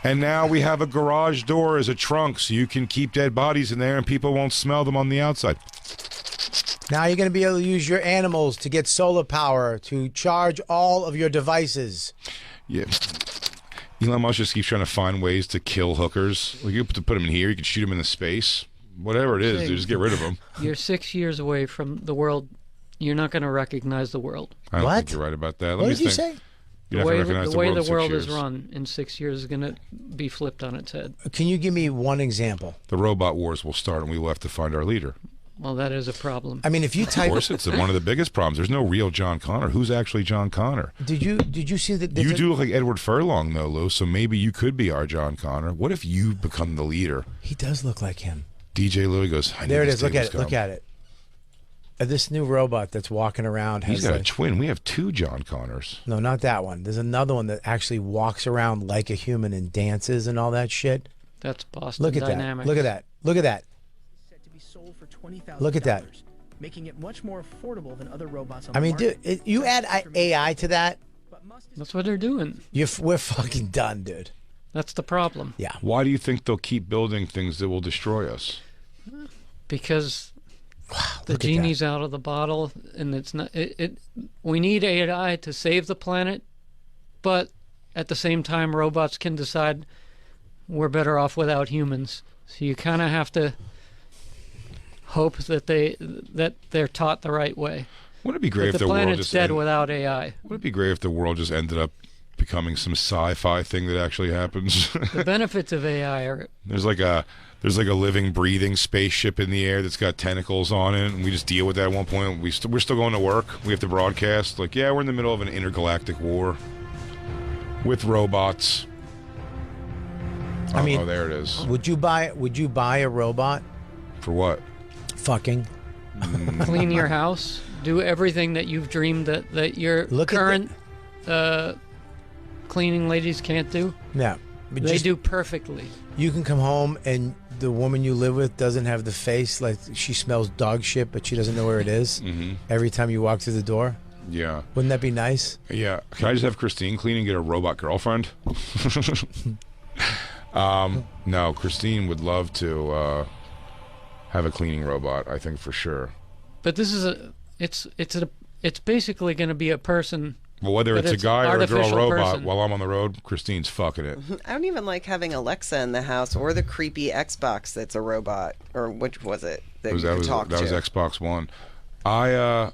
And now we have a garage door as a trunk, so you can keep dead bodies in there and people won't smell them on the outside. Now you're going to be able to use your animals to get solar power to charge all of your devices. Yeah. Elon Musk just keeps trying to find ways to kill hookers. Like, you have to put them in here, you can shoot them into space. Whatever it is, dude, just get rid of them. You're 6 years away from the world. You're not going to recognize the world. I don't think you're right about that. What did you say? You're The not gonna recognize way in the 6 world years. is run in 6 years is going to be flipped on its head. Can you give me one example? The robot wars will start, and we will have to find our leader. Well, that is a problem. I mean, if you type, Of course, it's one of the biggest problems. There's no real John Connor. Who's actually John Connor? Did you see that? You do look like Edward Furlong, though, Lou. So maybe you could be our John Connor. What if you become the leader? He does look like him. DJ Louie goes, I There knew it this is. Look day at was it. Look coming. at it. This new robot that's walking around has He's got a like, twin. We have two John Connors. no, not that one. There's another one that actually walks around like a human and dances and all that shit. That's Boston Look at Dynamics. that. Look at that. Look at that. Look at that. Making it much more affordable than other robots on I the mean, market. dude, you add AI to that, That's what they're doing. we're fucking done, dude. That's the problem. Yeah. Why do you think they'll keep building things that will destroy us? Because the look at genie's out of the bottle, and it's not. We need AI to save the planet, but at the same time, robots can decide we're better off without humans. So you kind of have to hope that they're taught the right way. Wouldn't it be great But if the the world planet's just dead without AI? Would it be great if the world just ended up becoming some sci-fi thing that actually happens? The benefits of AI are There's like a living, breathing spaceship in the air that's got tentacles on it, and we just deal with that at one point. We're still going to work. We have to broadcast. Like, yeah, we're in the middle of an intergalactic war with robots. I mean, oh, there it is. Would you buy a robot? For what? Fucking. clean your house, do everything that you've dreamed that your current cleaning ladies can't do. Yeah. But They just- do perfectly. You can come home and the woman you live with doesn't have the face, like she smells dog shit, but she doesn't know where it is every time you walk through the door. Yeah. Wouldn't that be nice? Yeah. Can I just have Christine clean and get a robot girlfriend? No, Christine would love to have a cleaning robot, I think, for sure. But this is it's basically going to be a person. Well, whether but it's a guy or a girl artificial robot, person. while I'm on the road, Christine's fucking it. I don't even like having Alexa in the house or the creepy Xbox that's a robot. Or which was it that you could talk that to? was Xbox One. I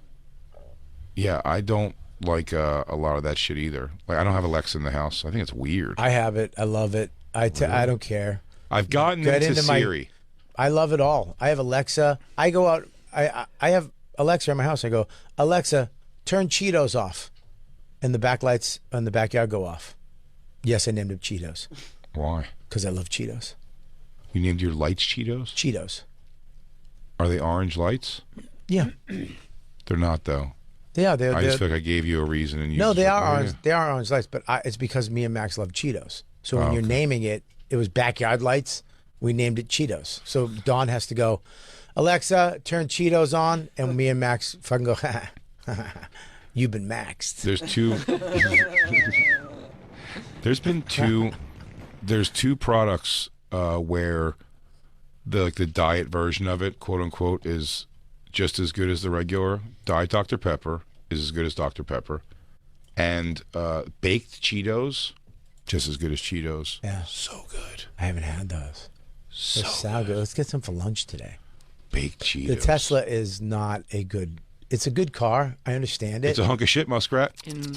don't like a lot of that shit either. Like, I don't have Alexa in the house. I think it's weird. I have it. I love it. I don't care. I've gotten Get into my- Siri. I love it all. I have Alexa. I go out. I have Alexa in my house. I go, Alexa, turn Cheetos off, and the backlights on the backyard go off. Yes, I named them Cheetos. Why? Because I love Cheetos. You named your lights Cheetos? Cheetos. Are they orange lights? Yeah. They're not, though. They are. I just feel like I gave you a reason, and you No, just they went, are "Oh, orange. yeah." They are orange lights, but it's because me and Max love Cheetos. So when Oh, you're okay. naming it, it was backyard lights. We named it Cheetos. So Dawn has to go, Alexa, turn Cheetos on, and me and Max fucking go, you've been maxed. There's two. There's two products where the diet version of it, quote unquote, is just as good as the regular. Diet Dr. Pepper is as good as Dr. Pepper, and baked Cheetos, just as good as Cheetos. Yeah. So good. I haven't had those. So They sound good. Let's get some for lunch today. Baked Cheetos. The Tesla is not a good It's a good car. I understand it. It's a hunk of shit, Muskrat. In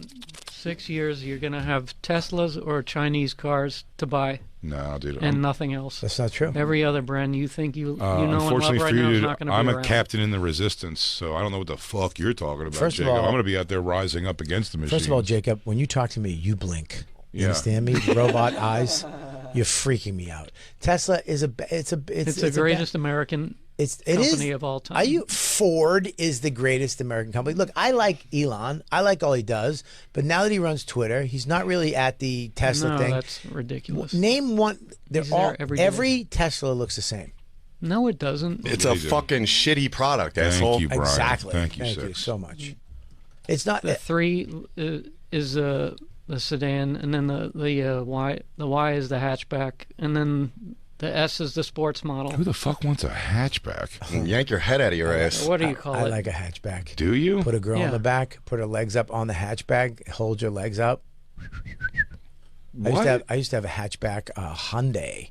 6 years, you're going to have Teslas or Chinese cars to buy. No, dude. And nothing else. That's not true. Every other brand you think you know and unfortunately love right for you, now is dude, not going to be I'm around. a captain in the resistance, so I don't know what the fuck you're talking about, First of Jacob. all- I'm going to be out there rising up against the machine. First of all, Jacob, when you talk to me, you blink. You Yeah. understand me? Robot eyes. You're freaking me out. Tesla is it's the greatest American company of all time. Ford is the greatest American company. Look, I like Elon. I like all he does. But now that he runs Twitter, he's not really at the Tesla thing. No, that's ridiculous. Name one. He's there every day. Every Tesla looks the same. No, it doesn't. It's a fucking shitty product, asshole. Thank you, Brian. Exactly. Thank you, Thank you so much. It's not the 3 is the sedan, and then the Y. The Y is the hatchback, and then the S is the sports model. Who the fuck wants a hatchback? Yank your head out of your ass. What do you call I it? like a hatchback. Do you? Put a girl Yeah. in the back, put her legs up on the hatchback, hold your legs up. I used to have a hatchback Hyundai,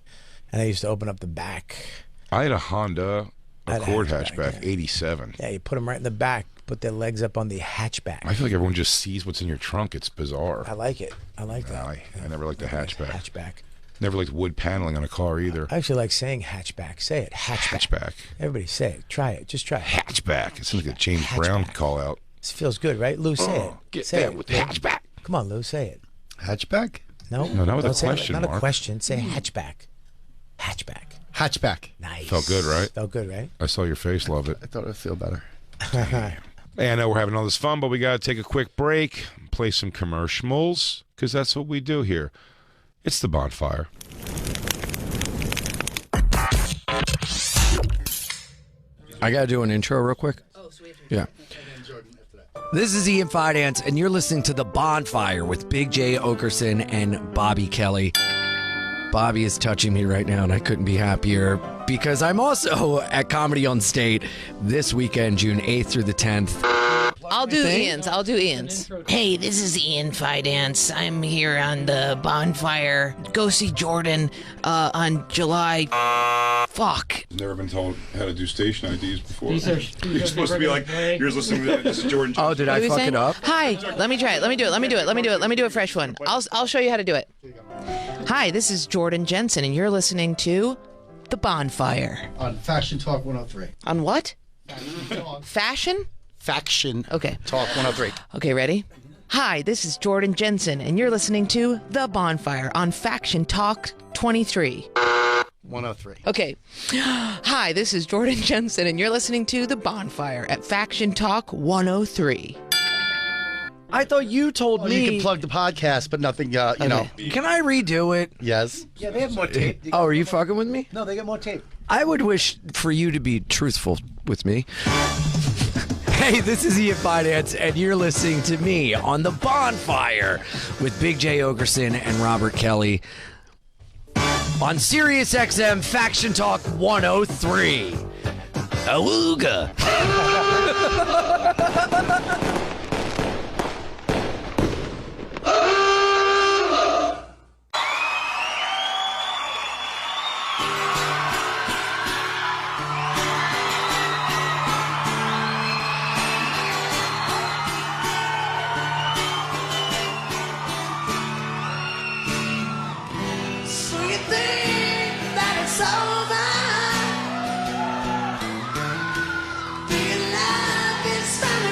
and I used to open up the back. I had a Honda I had a Accord hatchback, hatchback, 87. Yeah, you put them right in the back, put their legs up on the hatchback. I feel like everyone just sees what's in your trunk. It's bizarre. I like it. I like that. I never liked the hatchback. Hatchback. Never liked wood paneling on a car either. I actually like saying hatchback. Say it. Hatchback. Hatchback. Everybody say it. Try it. Just try it. Hatchback. It sounds like a James Brown call out. This feels good, right? Lou, say it. Get say that it. with the hatchback. Come on, Lou, say it. Hatchback? No, No, not with a don't say it. question Not a mark. question. Say hatchback. Hatchback. Hatchback. Nice. Felt good, right? Felt good, right? I saw your face. Love it. I thought it would feel better. Hey, I know we're having all this fun, but we got to take a quick break, play some commercials, because that's what we do here. It's the Bonfire. I got to do an intro real quick. Oh, sweet. Yeah. This is Ian Finance, and you're listening to The Bonfire with Big J. Okerson and Bobby Kelly. Bobby is touching me right now, and I couldn't be happier because I'm also at Comedy on State this weekend, June 8th through the 10th. I'll do Ian's. Hey, this is Ian Finance. I'm here on the Bonfire. Go see Jordan on July. Fuck. Never been told how to do station IDs before. You're supposed to be like, here's listening to this is Jordan. Oh, did I fuck it up? Hi, let me try it. Let me do a fresh one. I'll show you how to do it. Hi, this is Jordan Jensen, and you're listening to The Bonfire. On Faction Talk 103. On what? Fashion? Faction Okay. Talk 103. Okay, ready? Hi, this is Jordan Jensen, and you're listening to The Bonfire on Faction Talk 23. 103. Okay. Hi, this is Jordan Jensen, and you're listening to The Bonfire at Faction Talk 103. I thought you told me. You can plug the podcast, but nothing, you know. Can I redo it? Yes. Yeah, they have more tape. Oh, are you fucking with me? No, they got more tape. I would wish for you to be truthful with me. Hey, this is Ian Finance, and you're listening to me on The Bonfire with Big J. Okerson and Robert Kelly on Sirius XM Faction Talk 103. Awooga. So you think that it's over? Do you love is found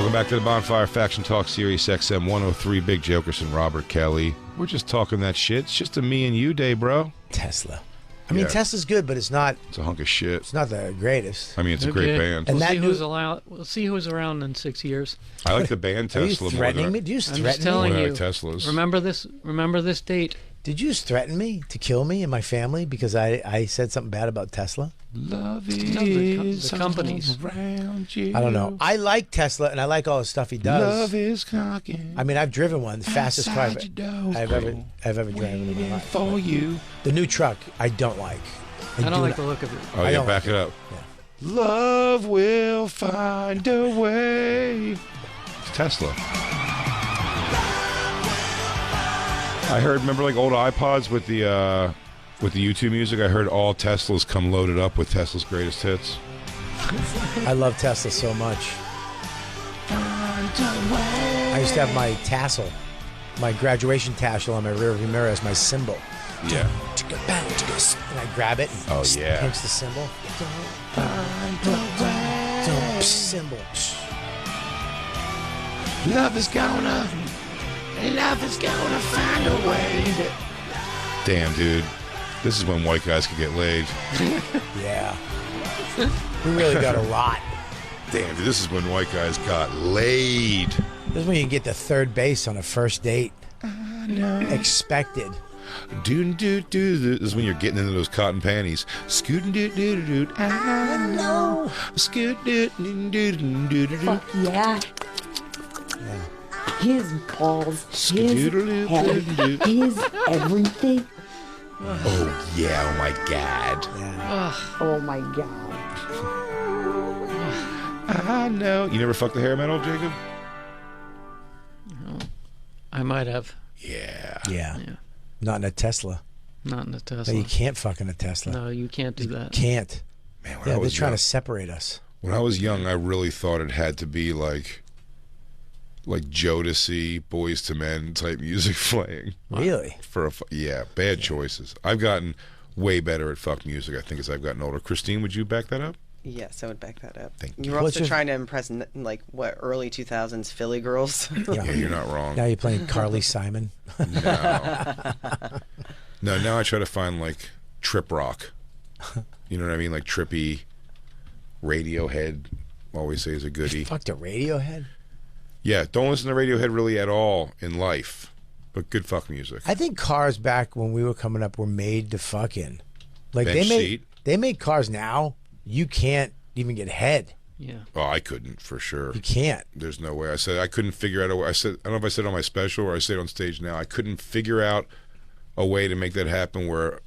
Welcome back to the Bonfire Faction Talk Series XM 103. Big J Okerson, Robert Kelly. We're just talking that shit. It's just a me and you day, bro. Tesla. I mean, Tesla's good, but it's not. It's a hunk of shit. It's not the greatest. I mean, it's a great band. And we'll see who's around in 6 years. I like the band Tesla. Are you threatening me? Do you I'm threaten just telling me? you. Like Teslas. Remember this date. Did you just threaten me to kill me and my family because I said something bad about Tesla? Love is the companies around you. I don't know. I like Tesla and I like all the stuff he does. Love is cocking. I mean, I've driven one, the fastest car I've ever driven in my life. For you. The new truck, I don't like. I don't like the look of it. Oh, yeah, back it up. Yeah. Love will find a way. It's Tesla. I heard, remember like old iPods with the YouTube music? I heard all Teslas come loaded up with Tesla's greatest hits. I love Tesla so much. I used to have my tassel, my graduation tassel on my rearview mirror as my symbol. Yeah. And I grab it and pinch the symbol. Symbol. Love is gonna find a way. Damn, dude. This is when white guys could get laid. Yeah. We really got a lot. Damn, dude. This is when white guys got laid. This is when you get to third base on a first date. Expected. This is when you're getting into those cotton panties. Scootin' doo doo doo doo. I know. Scoot doo doo doo doo doo. Fuck yeah. His balls, his head, his everything. Oh yeah! Oh my god! Oh my god! I know. You never fucked the hair metal, Jacob? No. I might have. Yeah. Not in a Tesla. Not in a Tesla. No, you can't fuck in a Tesla. No, you can't do that. Can't. Man, they're trying to separate us. When I was young, I really thought it had to be like Jodeci, Boys to Men type music playing. Really? Bad choices. I've gotten way better at fuck music, I think, as I've gotten older. Christine, would you back that up? Yes, I would back that up. Thank you. You were also trying to impress, early 2000s Philly girls? Yeah, you're not wrong. Now you're playing Carly Simon? No, now I try to find, trip rock. You know what I mean? Like trippy Radiohead, always say is a goodie. You fucked a Radiohead? Yeah, don't listen to Radiohead really at all in life, but good fuck music. I think cars back when we were coming up were made to fuck in. Bench they make cars now. You can't even get head. Yeah. Oh, I couldn't for sure. You can't. There's no way. I said I couldn't figure out a way. I don't know if I said it on my special or I say it on stage now. I couldn't figure out a way to make that happen where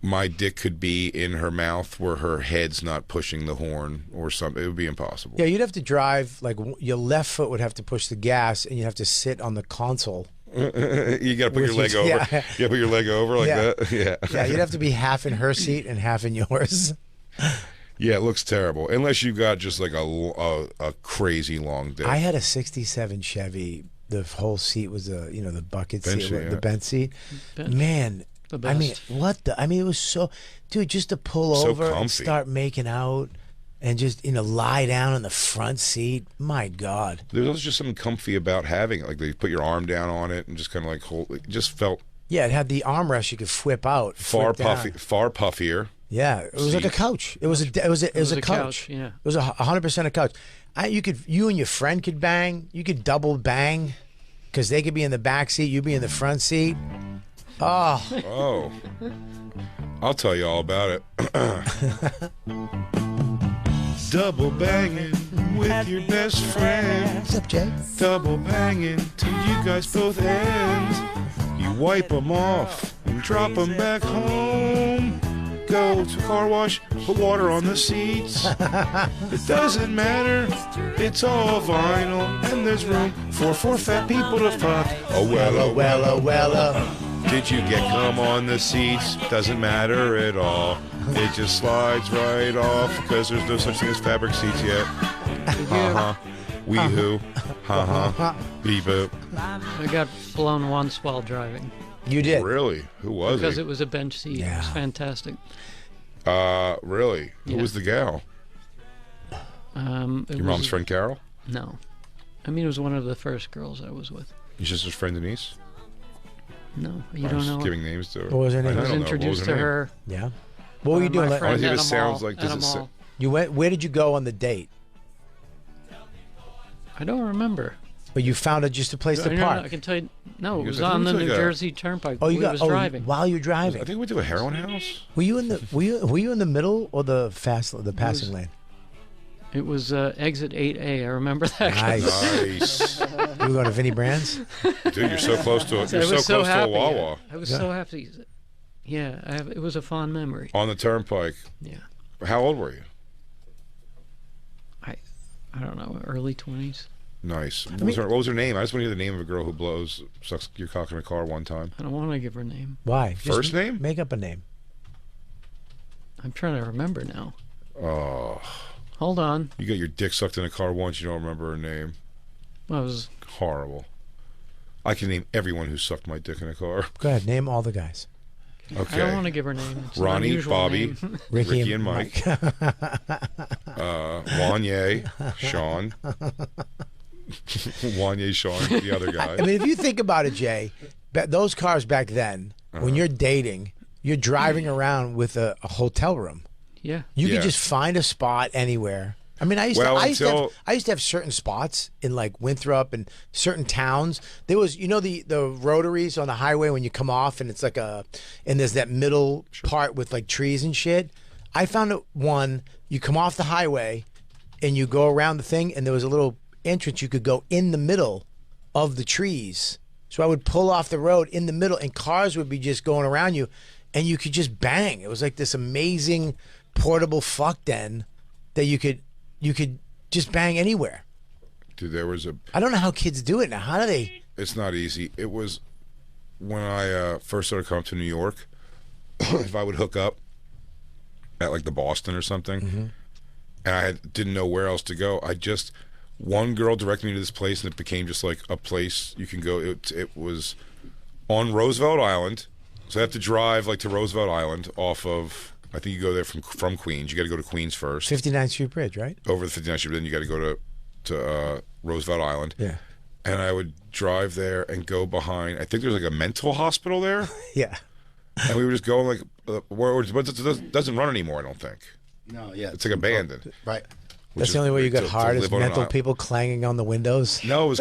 my dick could be in her mouth where her head's not pushing the horn or something. It would be impossible. Yeah, you'd have to drive, your left foot would have to push the gas and you'd have to sit on the console. You got to put your leg over. Yeah. You got to put your leg over like that. Yeah. Yeah, you'd have to be half in her seat and half in yours. Yeah, it looks terrible. Unless you got just a crazy long dick. I had a 67 Chevy. The whole seat was the bucket seat, the bench seat. Man, I mean, it was so, dude, just to pull So over comfy. and start making out and just, lie down in the front seat. My God. There's also just something comfy about having it. Like they put your arm down on it and just kind of hold it. Just felt. Yeah, it had the armrest you could flip out. Far flip puffier. Yeah, it was like a couch. It was a couch. Yeah, it was 100% a couch. You and your friend could bang. You could double bang, because they could be in the back seat, you'd be in the front seat. Oh, I'll tell you all about it. Double banging with your best friend. What's up, Jay? Double banging till you guys both end. You wipe them off and drop them back home. Go to car wash, put water on the seats. It doesn't matter, it's all vinyl, and there's room for 4 fat people to fuck. Oh well, oh well, oh well, Did you get cum on the seats? Doesn't matter at all. It just slides right off, because there's no such thing as fabric seats yet. Wee-hoo. Beep-boop. I got blown once while driving. You did? Really? Who was Because he? it was a bench seat. Yeah. It was fantastic. Really? Who Yeah. was the gal? Your Your mom's friend Carol? No. I mean, it was one of the first girls I was with. Your sister's friend Denise? No, you don't know. Giving names to her. What was her name? I was introduced to her. Yeah. What were you doing? My friend it at a sounds mall, like at a mall. You went. Where did you go on the date? I don't remember. But you found it just a place to No, park. I can tell you. No, it Because was I think on it the was New like a- Jersey Turnpike. Oh, you got was driving. while you're driving. I think we went to a heroin house. Were you in the were you in the middle or the passing lane? It was exit 8A. I remember that. Nice. You were going to Vinnie Brand's? Dude, you're so close to I was so to a happy. Wawa. I was so happy. Yeah, it was a fond memory. On the turnpike. Yeah. How old were you? I don't know, early 20s. Nice. What was her name? I just want to hear the name of a girl who sucks your cock in a car one time. I don't want to give her name. Why? First name? Make up a name. I'm trying to remember now. Oh. Hold on. You got your dick sucked in a car once, you don't remember her name. Well, it was horrible. I can name everyone who sucked my dick in a car. Go ahead, name all the guys. Okay. I don't want to give her name. It's Ronnie, an unusual Bobby, name. Ricky and Mike. Wanye, Sean. Wanye, Sean, the other guy. I mean, if you think about it, Jay, those cars back then, when you're dating, you're driving around with a hotel room. Yeah. You could just find a spot anywhere. I mean, I used to have certain spots in like Winthrop and certain towns. There was, the rotaries on the highway when you come off, and it's like and there's that middle part with like trees and shit. I found one. You come off the highway, and you go around the thing, and there was a little entrance you could go in the middle of the trees. So I would pull off the road in the middle, and cars would be just going around you, and you could just bang. It was like this amazing portable fuck den that you could just bang anywhere. Dude, there was I don't know how kids do it now. How do they? It's not easy. It was when I first started coming to New York. If I would hook up at like the Boston or something, and I didn't know where else to go, one girl directed me to this place, and it became just like a place you can go. It was on Roosevelt Island, so I have to drive like to Roosevelt Island off of. I think you go there from Queens. You got to go to Queens first. 59th Street Bridge, right? Over the 59th Street, then you got to go to Roosevelt Island. Yeah. And I would drive there and go behind. I think there's like a mental hospital there. Yeah. And we were just going like, but it doesn't run anymore. I don't think. No, yeah. It's like abandoned. Right. That's the only way you got hard is mental people clanging on the windows. No, it was.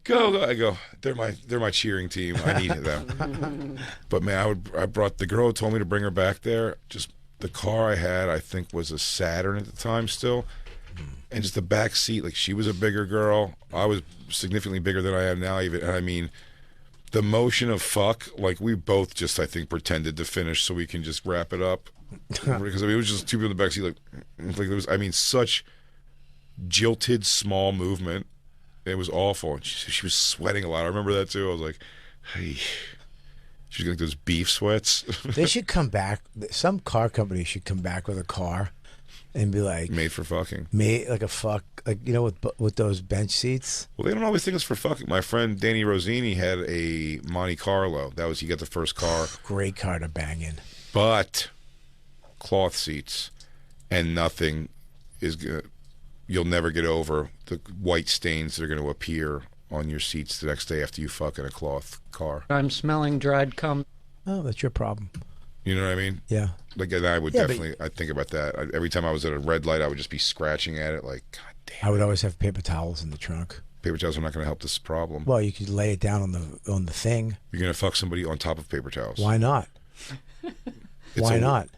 Go! I go. They're my cheering team. I needed them. But man, I brought the girl who told me to bring her back there. Just the car I had, I think, was a Saturn at the time still, and just the back seat. Like she was a bigger girl. I was significantly bigger than I am now. Even, and I mean, the motion of fuck. Like we both just, I think, pretended to finish so we can just wrap it up. Because I mean, it was just two people in the back seat. Like it was. I mean, such jilted small movement. It was awful. And she was sweating a lot. I remember that too. I was like, hey. She's getting those beef sweats. They should come back. Some car company should come back with a car and be like... Made for fucking. Like a fuck, like, with those bench seats. Well, they don't always think it's for fucking. My friend Danny Rosini had a Monte Carlo. He got the first car. Great car to bang in. But cloth seats and nothing is going to... You'll never get over the white stains that are going to appear on your seats the next day after you fuck in a cloth car. I'm smelling dried cum. Oh, that's your problem. You know what I mean? Yeah. Like, and I would definitely, I think about that. Every time I was at a red light, I would just be scratching at it like, God damn. I would always have paper towels in the trunk. Paper towels are not going to help this problem. Well, you could lay it down on the thing. You're going to fuck somebody on top of paper towels. Why not? Why not?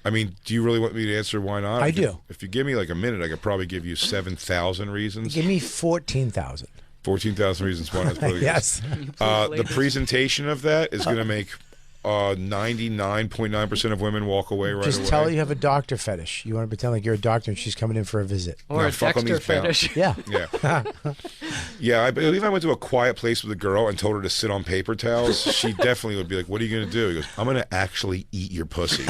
I mean, do you really want me to answer why not? I do. If you give me like a minute, I could probably give you 7,000 reasons. Give me 14,000. 14,000 reasons why not. Yes. The presentation of that is going to make 99.9% of women walk away right away. Just tell her you have a doctor fetish. You want to pretend like you're a doctor and she's coming in for a visit. Or a Dexter fetish. Yeah. Yeah. Yeah, I believe I went to a quiet place with a girl and told her to sit on paper towels. She definitely would be like, what are you going to do? He goes, I'm going to actually eat your pussy.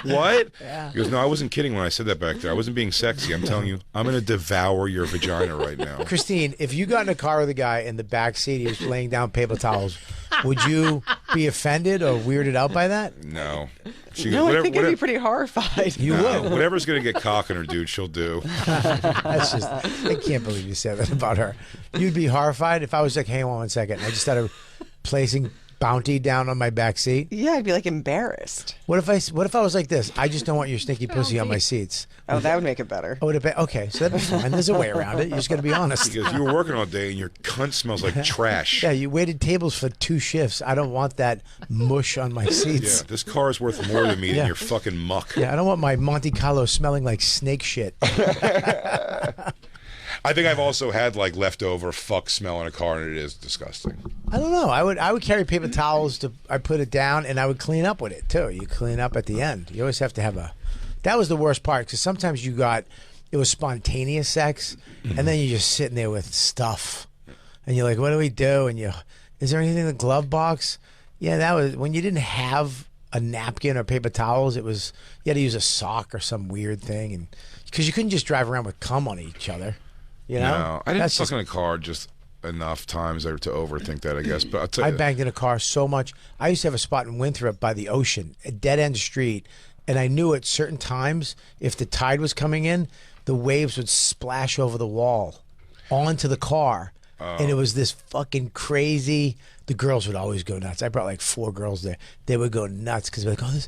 What? Yeah. He goes, no, I wasn't kidding when I said that back there. I wasn't being sexy. I'm telling you, I'm going to devour your vagina right now. Christine, if you got in a car with a guy in the back seat, he was laying down paper towels, would you be offended or weirded out by that? No. She No, goes, I think I'd be pretty horrified. You will. Whatever's going to get cock in her, dude, she'll do. That's just, I can't believe you said that about her. You'd be horrified if I was like, hang on 1 second. I just started placing Bounty down on my back seat. Yeah, I'd be like embarrassed. What if I was like this? I just don't want your stinky pussy on my seats. Oh, that would make it better. Oh, okay, so that'd be fine. There's a way around it. You just got to be honest. Because you were working all day and your cunt smells like trash. Yeah, you waited tables for 2 shifts. I don't want that mush on my seats. Yeah, this car is worth more to me than your fucking muck. Yeah, I don't want my Monte Carlo smelling like snake shit. I think I've also had like leftover fuck smell in a car, and it is disgusting. I don't know. I would carry paper towels I put it down, and I would clean up with it too. You clean up at the end. You always have to have that was the worst part, because sometimes it was spontaneous sex, and then you're just sitting there with stuff, and you're like, what do we do? And is there anything in the glove box? Yeah, that was when you didn't have a napkin or paper towels. You had to use a sock or some weird thing, and because you couldn't just drive around with cum on each other. You know? No, I didn't fuck in a car just enough times to overthink that, I guess. But I'll tell you, I banged in a car so much. I used to have a spot in Winthrop by the ocean, a dead-end street, and I knew at certain times, if the tide was coming in, the waves would splash over the wall onto the car. And it was this fucking crazy... The girls would always go nuts. I brought like 4 girls there. They would go nuts because they're like, oh, this...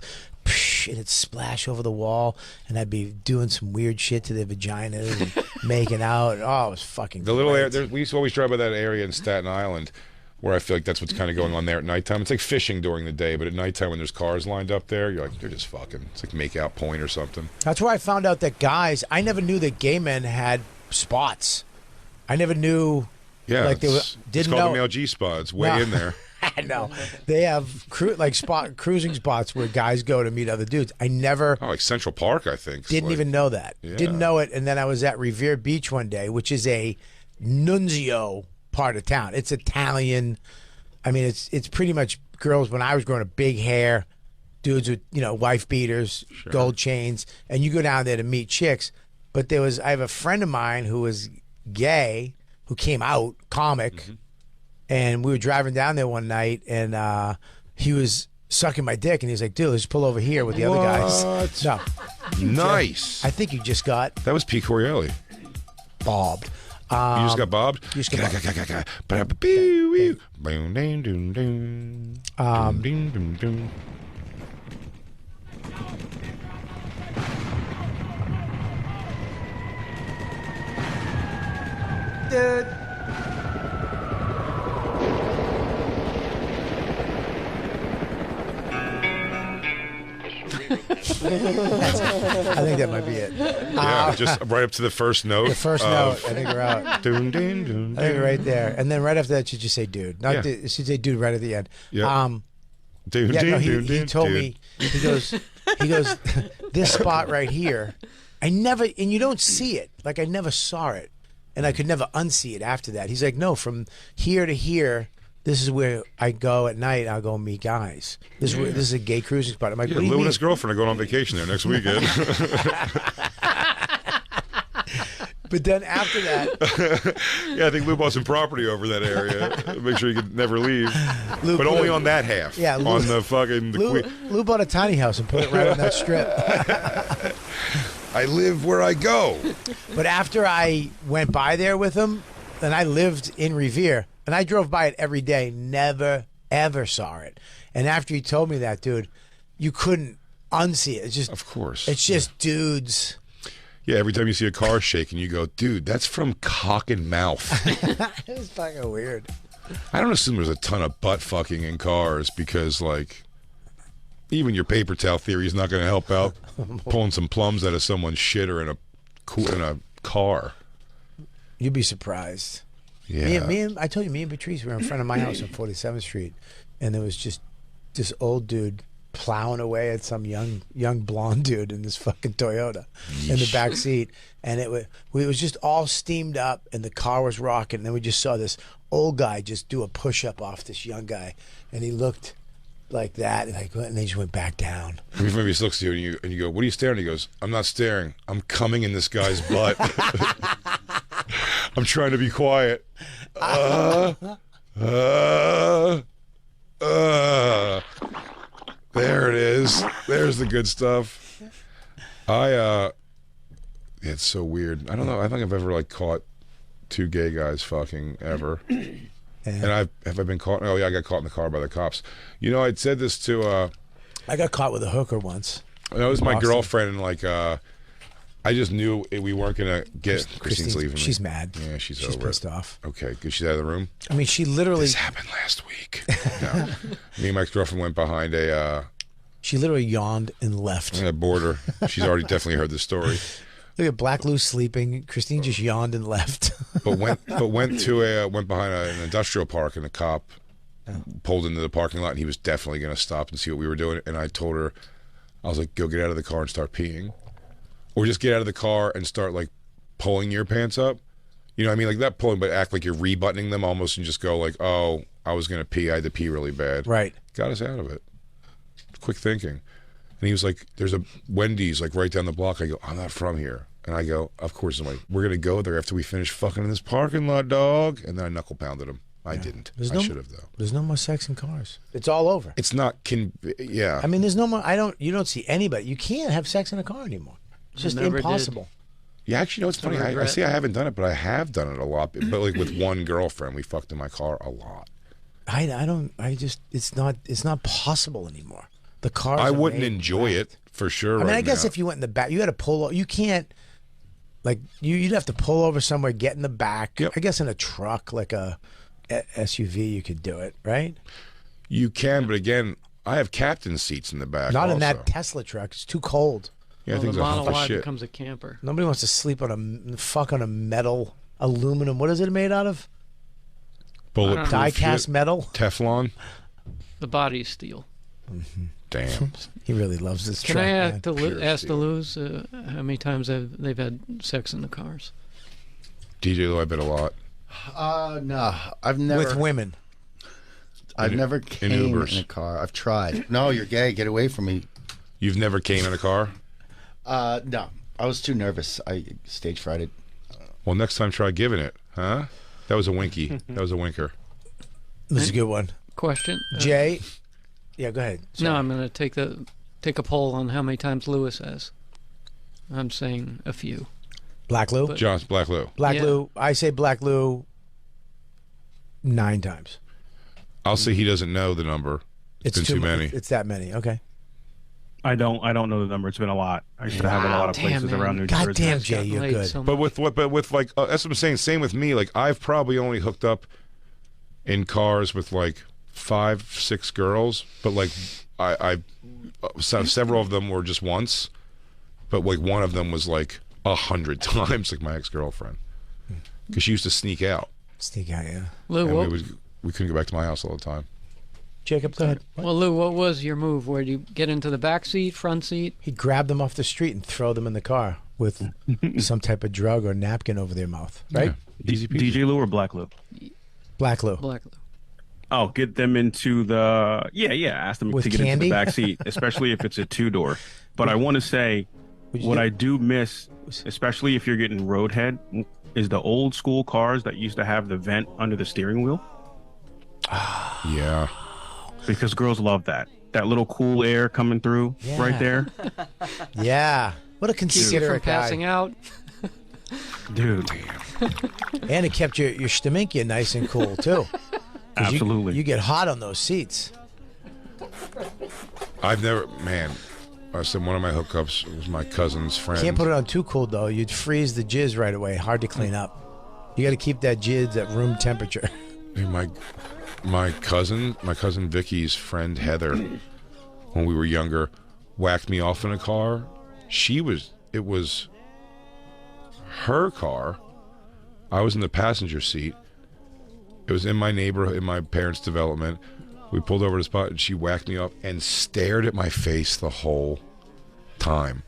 And it'd splash over the wall, and I'd be doing some weird shit to their vaginas and making out. Oh, it was fucking the little area. We used to always drive by that area in Staten Island, where I feel like that's what's kind of going on there at nighttime. It's like fishing during the day, but at nighttime when there's cars lined up there, you're like, they're just fucking. It's like make out point or something. That's where I found out that guys. I never knew that gay men had spots. I never knew. Yeah, like they it's called the male G spot. It's way in there. No, they have cruising spots where guys go to meet other dudes. I never. Oh, like Central Park, I think. Didn't even know that. Yeah. Didn't know it, and then I was at Revere Beach one day, which is a nunzio part of town. It's Italian. I mean, it's pretty much girls. When I was growing up, big hair, dudes with wife beaters, gold chains, and you go down there to meet chicks. But I have a friend of mine who was gay, who came out comic. Mm-hmm. And we were driving down there one night, and he was sucking my dick, and he was like, dude, let's pull over here with the other guys. No. Nice. I think you just got... That was Pete Corielli. Bobbed. You just got bobbed? You just got bobbed. Dude. I think that might be it. Yeah, just right up to the first note. The first note, I think we're out. Dun, dun, dun, I think right there. And then right after that, you just say dude. You should say dude right at the end. Yeah. He told me, he goes, this spot right here, and you don't see it. Like I never saw it. And I could never unsee it after that. He's like, no, from here to here, this is where I go at night. I'll go meet guys. This is a gay cruising spot. I'm like, what do you Lou mean? and his girlfriend are going on vacation there next weekend. But then after that... Yeah, I think Lou bought some property over that area. Make sure he could never leave. But only on that half. Yeah, Lou, on the fucking... Lou bought a tiny house and put it right on that strip. I live where I go. But after I went by there with him, and I lived in Revere, and I drove by it every day, never, ever saw it. And after he told me that, dude, you couldn't unsee it. It's just... Of course. It's just dudes... Yeah, every time you see a car shaking, you go, dude, that's from cock and mouth. It was fucking weird. I don't assume there's a ton of butt fucking in cars because, like, even your paper towel theory is not going to help out pulling some plums out of someone's shit or in a car. You'd be surprised. Yeah. I told you, me and Patrice were in front of my house on 47th Street, and there was just this old dude plowing away at some young blonde dude in this fucking Toyota in the back seat, and it was just all steamed up, and the car was rocking. And then we just saw this old guy just do a push-up off this young guy, and he looked like that, and then he just went back down. Maybe he looks at you and you go, "What are you staring?" He goes, "I'm not staring. I'm coming in this guy's butt. I'm trying to be quiet." There it is. There's Here's the good stuff. It's so weird. I don't know. I don't think I've ever like caught two gay guys fucking ever. And have I been caught? Oh yeah, I got caught in the car by the cops. You know, I'd said this to. I got caught with a hooker once. That was my girlfriend, and like, I just knew we weren't gonna get. Christine's leaving. She's mad. Yeah, she's pissed off. Okay, good. She's out of the room. I mean, she literally. This happened last week. No. Me and my girlfriend went behind a. She literally yawned and left. I bored her. She's already definitely heard the story. Look at Black Lou sleeping. Christine just yawned and left. went behind an industrial park, and the cop pulled into the parking lot, and he was definitely going to stop and see what we were doing. And I told her, I was like, "Go get out of the car and start peeing, or just get out of the car and start like pulling your pants up." You know what I mean? Like not pulling, but act like you're rebuttoning them almost, and just go like, "Oh, I was going to pee. I had to pee really bad." Right. Got us out of it. Quick thinking. And he was like, "There's a Wendy's like right down the block." I go, "I'm not from here." And I go, "Of course." I'm like, "We're gonna go there after we finish fucking in this parking lot, dog." And then I knuckle pounded him. I didn't. I should have though. There's no more sex in cars. It's all over. It's not. Yeah. I mean, there's no more. You don't see anybody. You can't have sex in a car anymore. It's just impossible. Yeah, actually, no. It's funny. I see. I haven't done it, but I have done it a lot. But like with one girlfriend, we fucked in my car a lot. I don't. I just. It's not. It's not possible anymore. The cars. I wouldn't enjoy it for sure. I mean, I guess if you went in the back, you had to pull. You can't. Like you'd have to pull over somewhere, get in the back. Yep. I guess in a truck, like a SUV, you could do it, right? You can, but again, I have captain seats in the back. Not in that Tesla truck. It's too cold. Yeah, I think the it's a hump of monologue shit. becomes a camper. Nobody wants to sleep on a metal aluminum. What is it made out of? Bulletproof die-cast shit. metal. Teflon. The body's steel. Mm-hmm. Damn. He really loves this Can truck. I man. ask the Luz how many times they've had sex in the cars? DJ Lou, I bet a lot. No, I've never With women. I've never came in a car. I've tried. No, you're gay. Get away from me. You've never came in a car? No, I was too nervous. I stage frighted. Well, next time try giving it, huh? That was a winky. That was a winker. This is a good one. Question, Jay. Yeah, go ahead. No, I'm going to take a poll on how many times Lewis has. I'm saying a few. Black Lou? John's Black Lou. Black Lou. I say Black Lou 9 times. I'll say he doesn't know the number. It's been too many. It's that many. Okay. I don't know the number. It's been a lot. I used to have it a lot of places around New Jersey. God damn, Jay, you're good. But with like that's what I'm saying. Same with me. Like I've probably only hooked up in cars with like 5, 6 girls, but like I several of them were just once, but like one of them was like 100 times, like my ex-girlfriend, because she used to sneak out. Sneak out, yeah. Lou, we couldn't go back to my house all the time. Jacob, go ahead. Well, Lou, what was your move? Where do you get into the back seat, front seat? He'd grab them off the street and throw them in the car with some type of drug or napkin over their mouth, right? Yeah. Easy peasy. DJ Lou or Black Lou? Black Lou. Black Lou. Oh, get them into the ask them With to get candy? into the back seat, especially if it's a 2-door. But I want to say, what I do miss, especially if you're getting roadhead, is the old school cars that used to have the vent under the steering wheel. Yeah. Because girls love that. That little cool air coming through right there. Yeah. What a Keep you considerate from guy. passing out. Dude. And it kept your Staminkia nice and cool, too. Absolutely. You get hot on those seats. I've never, man. I said one of my hookups was my cousin's friend. Can't put it on too cool, though. You'd freeze the jizz right away. Hard to clean up. You got to keep that jizz at room temperature. My cousin Vicky's friend Heather, when we were younger, whacked me off in a car. It was her car. I was in the passenger seat. It was in my neighborhood, in my parents' development. We pulled over to the spot, and she whacked me up and stared at my face the whole time.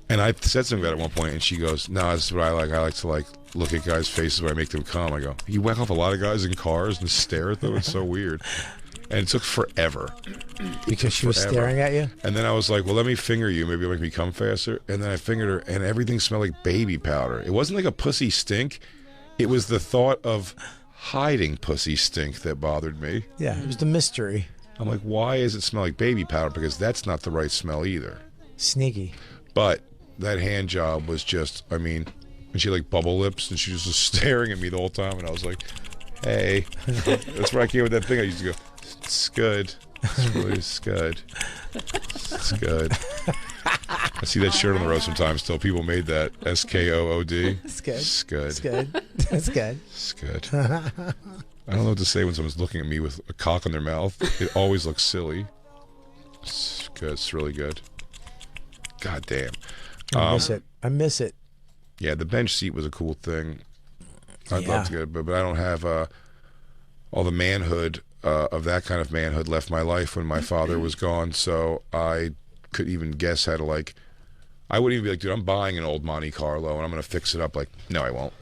And I said something about it at one point, and she goes, "No, this is what I like. I like to look at guys' faces when I make them come." I go, "You whack off a lot of guys in cars and stare at them? It's so weird." And it took forever. Because she was staring at you? And then I was like, "Well, let me finger you. Maybe it'll make me come faster." And then I fingered her, and everything smelled like baby powder. It wasn't like a pussy stink. It was the thought of hiding pussy stink that bothered me. Yeah, it was the mystery. I'm like, why does it smell like baby powder? Because that's not the right smell either. Sneaky. But that hand job was just, I mean, and she like bubble lips, and she was just staring at me the whole time, and I was like, hey. That's where I came with that thing. I used to go, it's good. It's really good. It's good. I see that shirt on the road sometimes still. People made that. SKOOD. It's good. It's good. It's good. It's good. It's good. I don't know what to say when someone's looking at me with a cock in their mouth. It always looks silly. It's good. It's really good. God damn. I miss it. I miss it. Yeah, the bench seat was a cool thing. I'd love to get it, but I don't have all the manhood of that kind of manhood left my life when my father was gone, so I couldn't even guess how to, like, I wouldn't even be like, dude, I'm buying an old Monte Carlo and I'm going to fix it up. Like, no, I won't.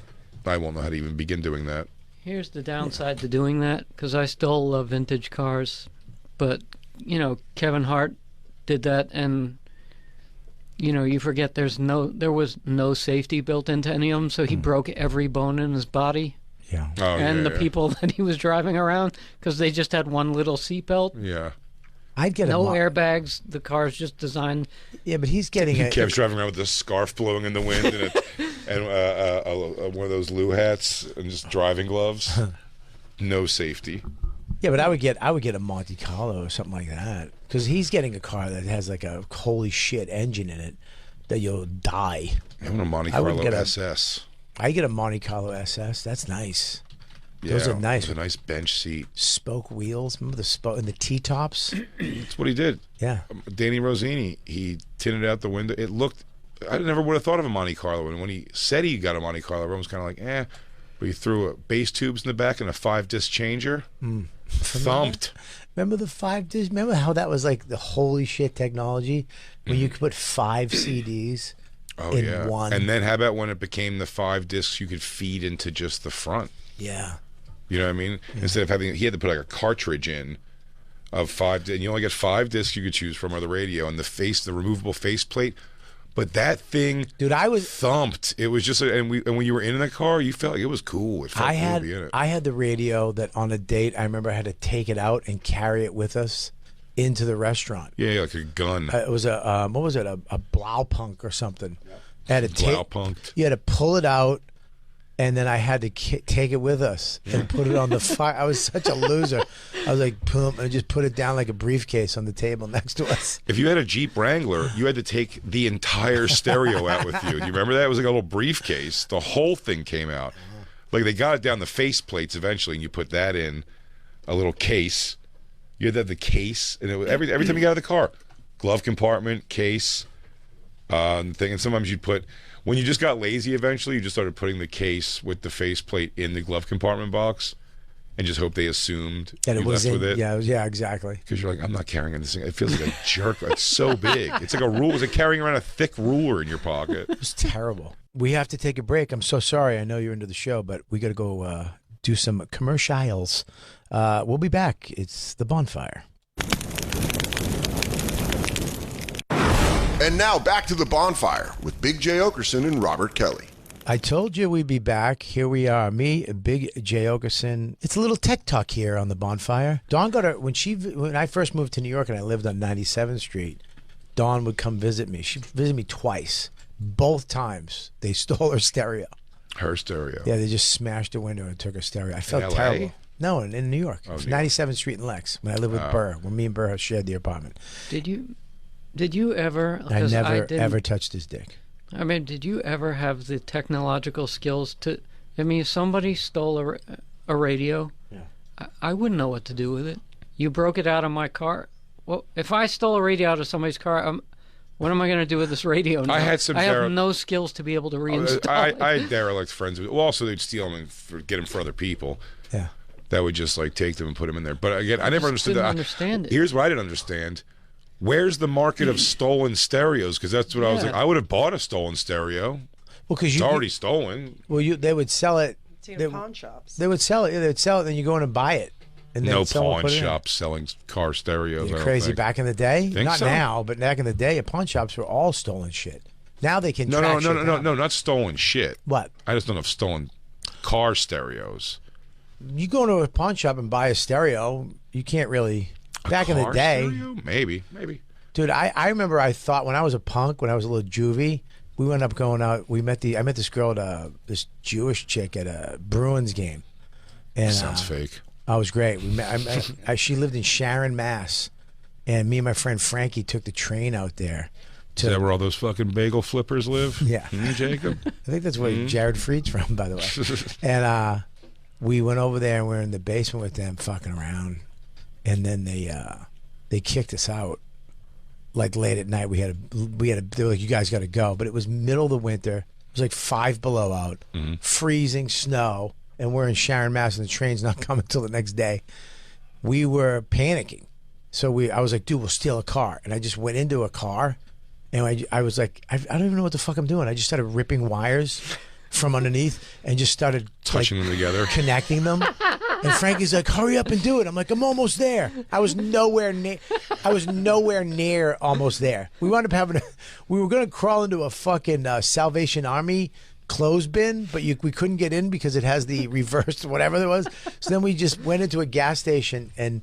I won't know how to even begin doing that. Here's the downside to doing that, because I still love vintage cars, but, you know, Kevin Hart did that, and, you know, you forget there was no safety built into any of them, so he broke every bone in his body. Yeah. Oh, and the people that he was driving around, because they just had one little seatbelt. Yeah. I'd get no airbags. The car's just designed. Yeah, but he's getting He kept driving around with a scarf blowing in the wind and one of those Lou hats and just driving gloves. No safety. Yeah, but I would get a Monte Carlo or something like that, because he's getting a car that has like a holy shit engine in it that you'll die. I want a Monte Carlo SS. I get a Monte Carlo SS. That's nice. Yeah, those are nice. It's a nice bench seat. Spoke wheels. Remember the spoke and the T-tops? That's what he did. Yeah. Danny Rosini, he tinted out the window. It looked, I never would have thought of a Monte Carlo. And when he said he got a Monte Carlo, everyone was kind of like, eh. But he threw bass tubes in the back and a 5-disc changer. Thumped. Remember the 5-disc? Remember how that was like the holy shit technology? When you could put 5 CDs in one. And then how about when it became the 5 discs you could feed into just the front? Yeah. You know what I mean? Instead of having, he had to put like a cartridge in of 5, and you only get 5 discs you could choose from, or the radio and the removable faceplate. But that thing, dude, I was thumped. It was just, and when you were in the car, you felt like it was cool. It felt cool to be in it. I had the radio that on a date, I remember I had to take it out and carry it with us into the restaurant. Yeah, like a gun. It was a what was it? A Blaupunk or something. I had to Blaupunk. You had to pull it out. And then I had to take it with us and put it on the fire. I was such a loser. I was like, boom, and just put it down like a briefcase on the table next to us. If you had a Jeep Wrangler, you had to take the entire stereo out with you. Do you remember that? It was like a little briefcase. The whole thing came out. Like they got it down the face plates eventually, and you put that in a little case. You had to have the case, and it was every time you got out of the car, glove compartment, case, thing. And sometimes you'd put. When you just got lazy eventually, you just started putting the case with the faceplate in the glove compartment box and just hope they assumed that you it was left with it. Yeah, exactly. Because you're like, I'm not carrying this thing. It feels like a jerk. It's so big. It's like a rule. It's like carrying around a thick ruler in your pocket. It was terrible. We have to take a break. I'm so sorry. I know you're into the show, but we got to go do some commercials. We'll be back. It's the Bonfire. And now back to the Bonfire with Big J. Okerson and Robert Kelly. I told you we'd be back. Here we are. Me, Big J. Okerson. It's a little tech talk here on the Bonfire. Dawn got her when I first moved to New York and I lived on 97th Street. Dawn would come visit me. She visited me twice. Both times they stole her stereo. Her stereo. Yeah, they just smashed the window and took her stereo. I felt LA? terrible. No, in New York. Oh, 97th Street in Lex. When I lived with Burr. When me and Burr shared the apartment. Did you ever? I never ever touched his dick. I mean, did you ever have the technological skills to? I mean, if somebody stole a radio, I wouldn't know what to do with it. You broke it out of my car. Well, if I stole a radio out of somebody's car, what am I going to do with this radio now? I have no skills to be able to reinstall it. I had derelict friends. Well, also they'd steal them and get them for other people. Yeah. That would just like take them and put them in there. But again, I never understood that. Understand it. Here's what I didn't understand. Where's the market of stolen stereos? Because that's what I was like. I would have bought a stolen stereo. Well, because it's already stolen. Well, they would sell it. Pawn shops. They would sell it. They would sell it, then you go in and buy it. And then no pawn shops selling car stereos. You're crazy. Back in the day, not so? now, but back in the day, pawn shops were all stolen shit. Now they can. No, not stolen shit. What? I just don't have stolen car stereos. You go to a pawn shop and buy a stereo, you can't really. Back in the day, stereo? Maybe. Dude, I remember I thought when I was a punk, when I was a little juvie, we went up going out. I met this girl this Jewish chick at a Bruins game. And sounds fake. I was great. We met. She lived in Sharon, Mass, and me and my friend Frankie took the train out there. Is that where all those fucking bagel flippers live? Yeah, Jacob. I think that's where Jared Fried's from, by the way. And we went over there and we were in the basement with them, fucking around, and then they kicked us out. Like late at night, they were like, "You guys got to go," but it was middle of the winter. It was like 5 below out, freezing snow, and we're in Sharon, Mass, and the train's not coming till the next day. We were panicking, so I was like, "Dude, we'll steal a car," and I just went into a car, and I was like, I don't even know what the fuck I'm doing. I just started ripping wires from underneath and just started touching them together, connecting them. And Frankie's like, "Hurry up and do it." I'm like, "I'm almost there." I was nowhere near almost there. We wound up we were going to crawl into a fucking Salvation Army clothes bin, but we couldn't get in because it has the reversed whatever it was. So then we just went into a gas station and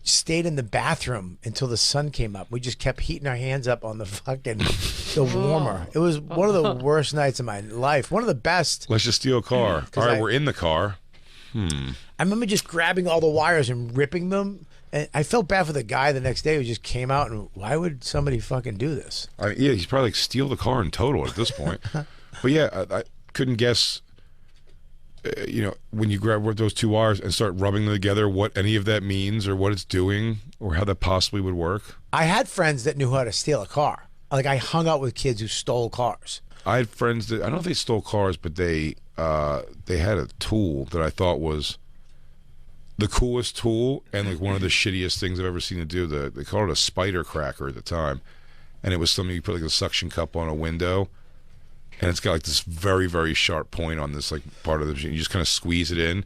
stayed in the bathroom until the sun came up. We just kept heating our hands up on the warmer. It was one of the worst nights of my life. One of the best. Let's just steal a car. All right, we're in the car. I remember just grabbing all the wires and ripping them. And I felt bad for the guy the next day who just came out and why would somebody fucking do this? Yeah, he's probably like steal the car in total at this point. But yeah, I couldn't guess, when you grab those 2 wires and start rubbing them together, what any of that means or what it's doing or how that possibly would work. I had friends that knew how to steal a car. Like I hung out with kids who stole cars. I had friends that, I don't know if they stole cars, but they had a tool that I thought was the coolest tool and like one of the shittiest things I've ever seen to do. They called it a spider cracker at the time, and it was something you put like a suction cup on a window, and it's got like this very, very sharp point on this like part of the machine. You just kind of squeeze it in,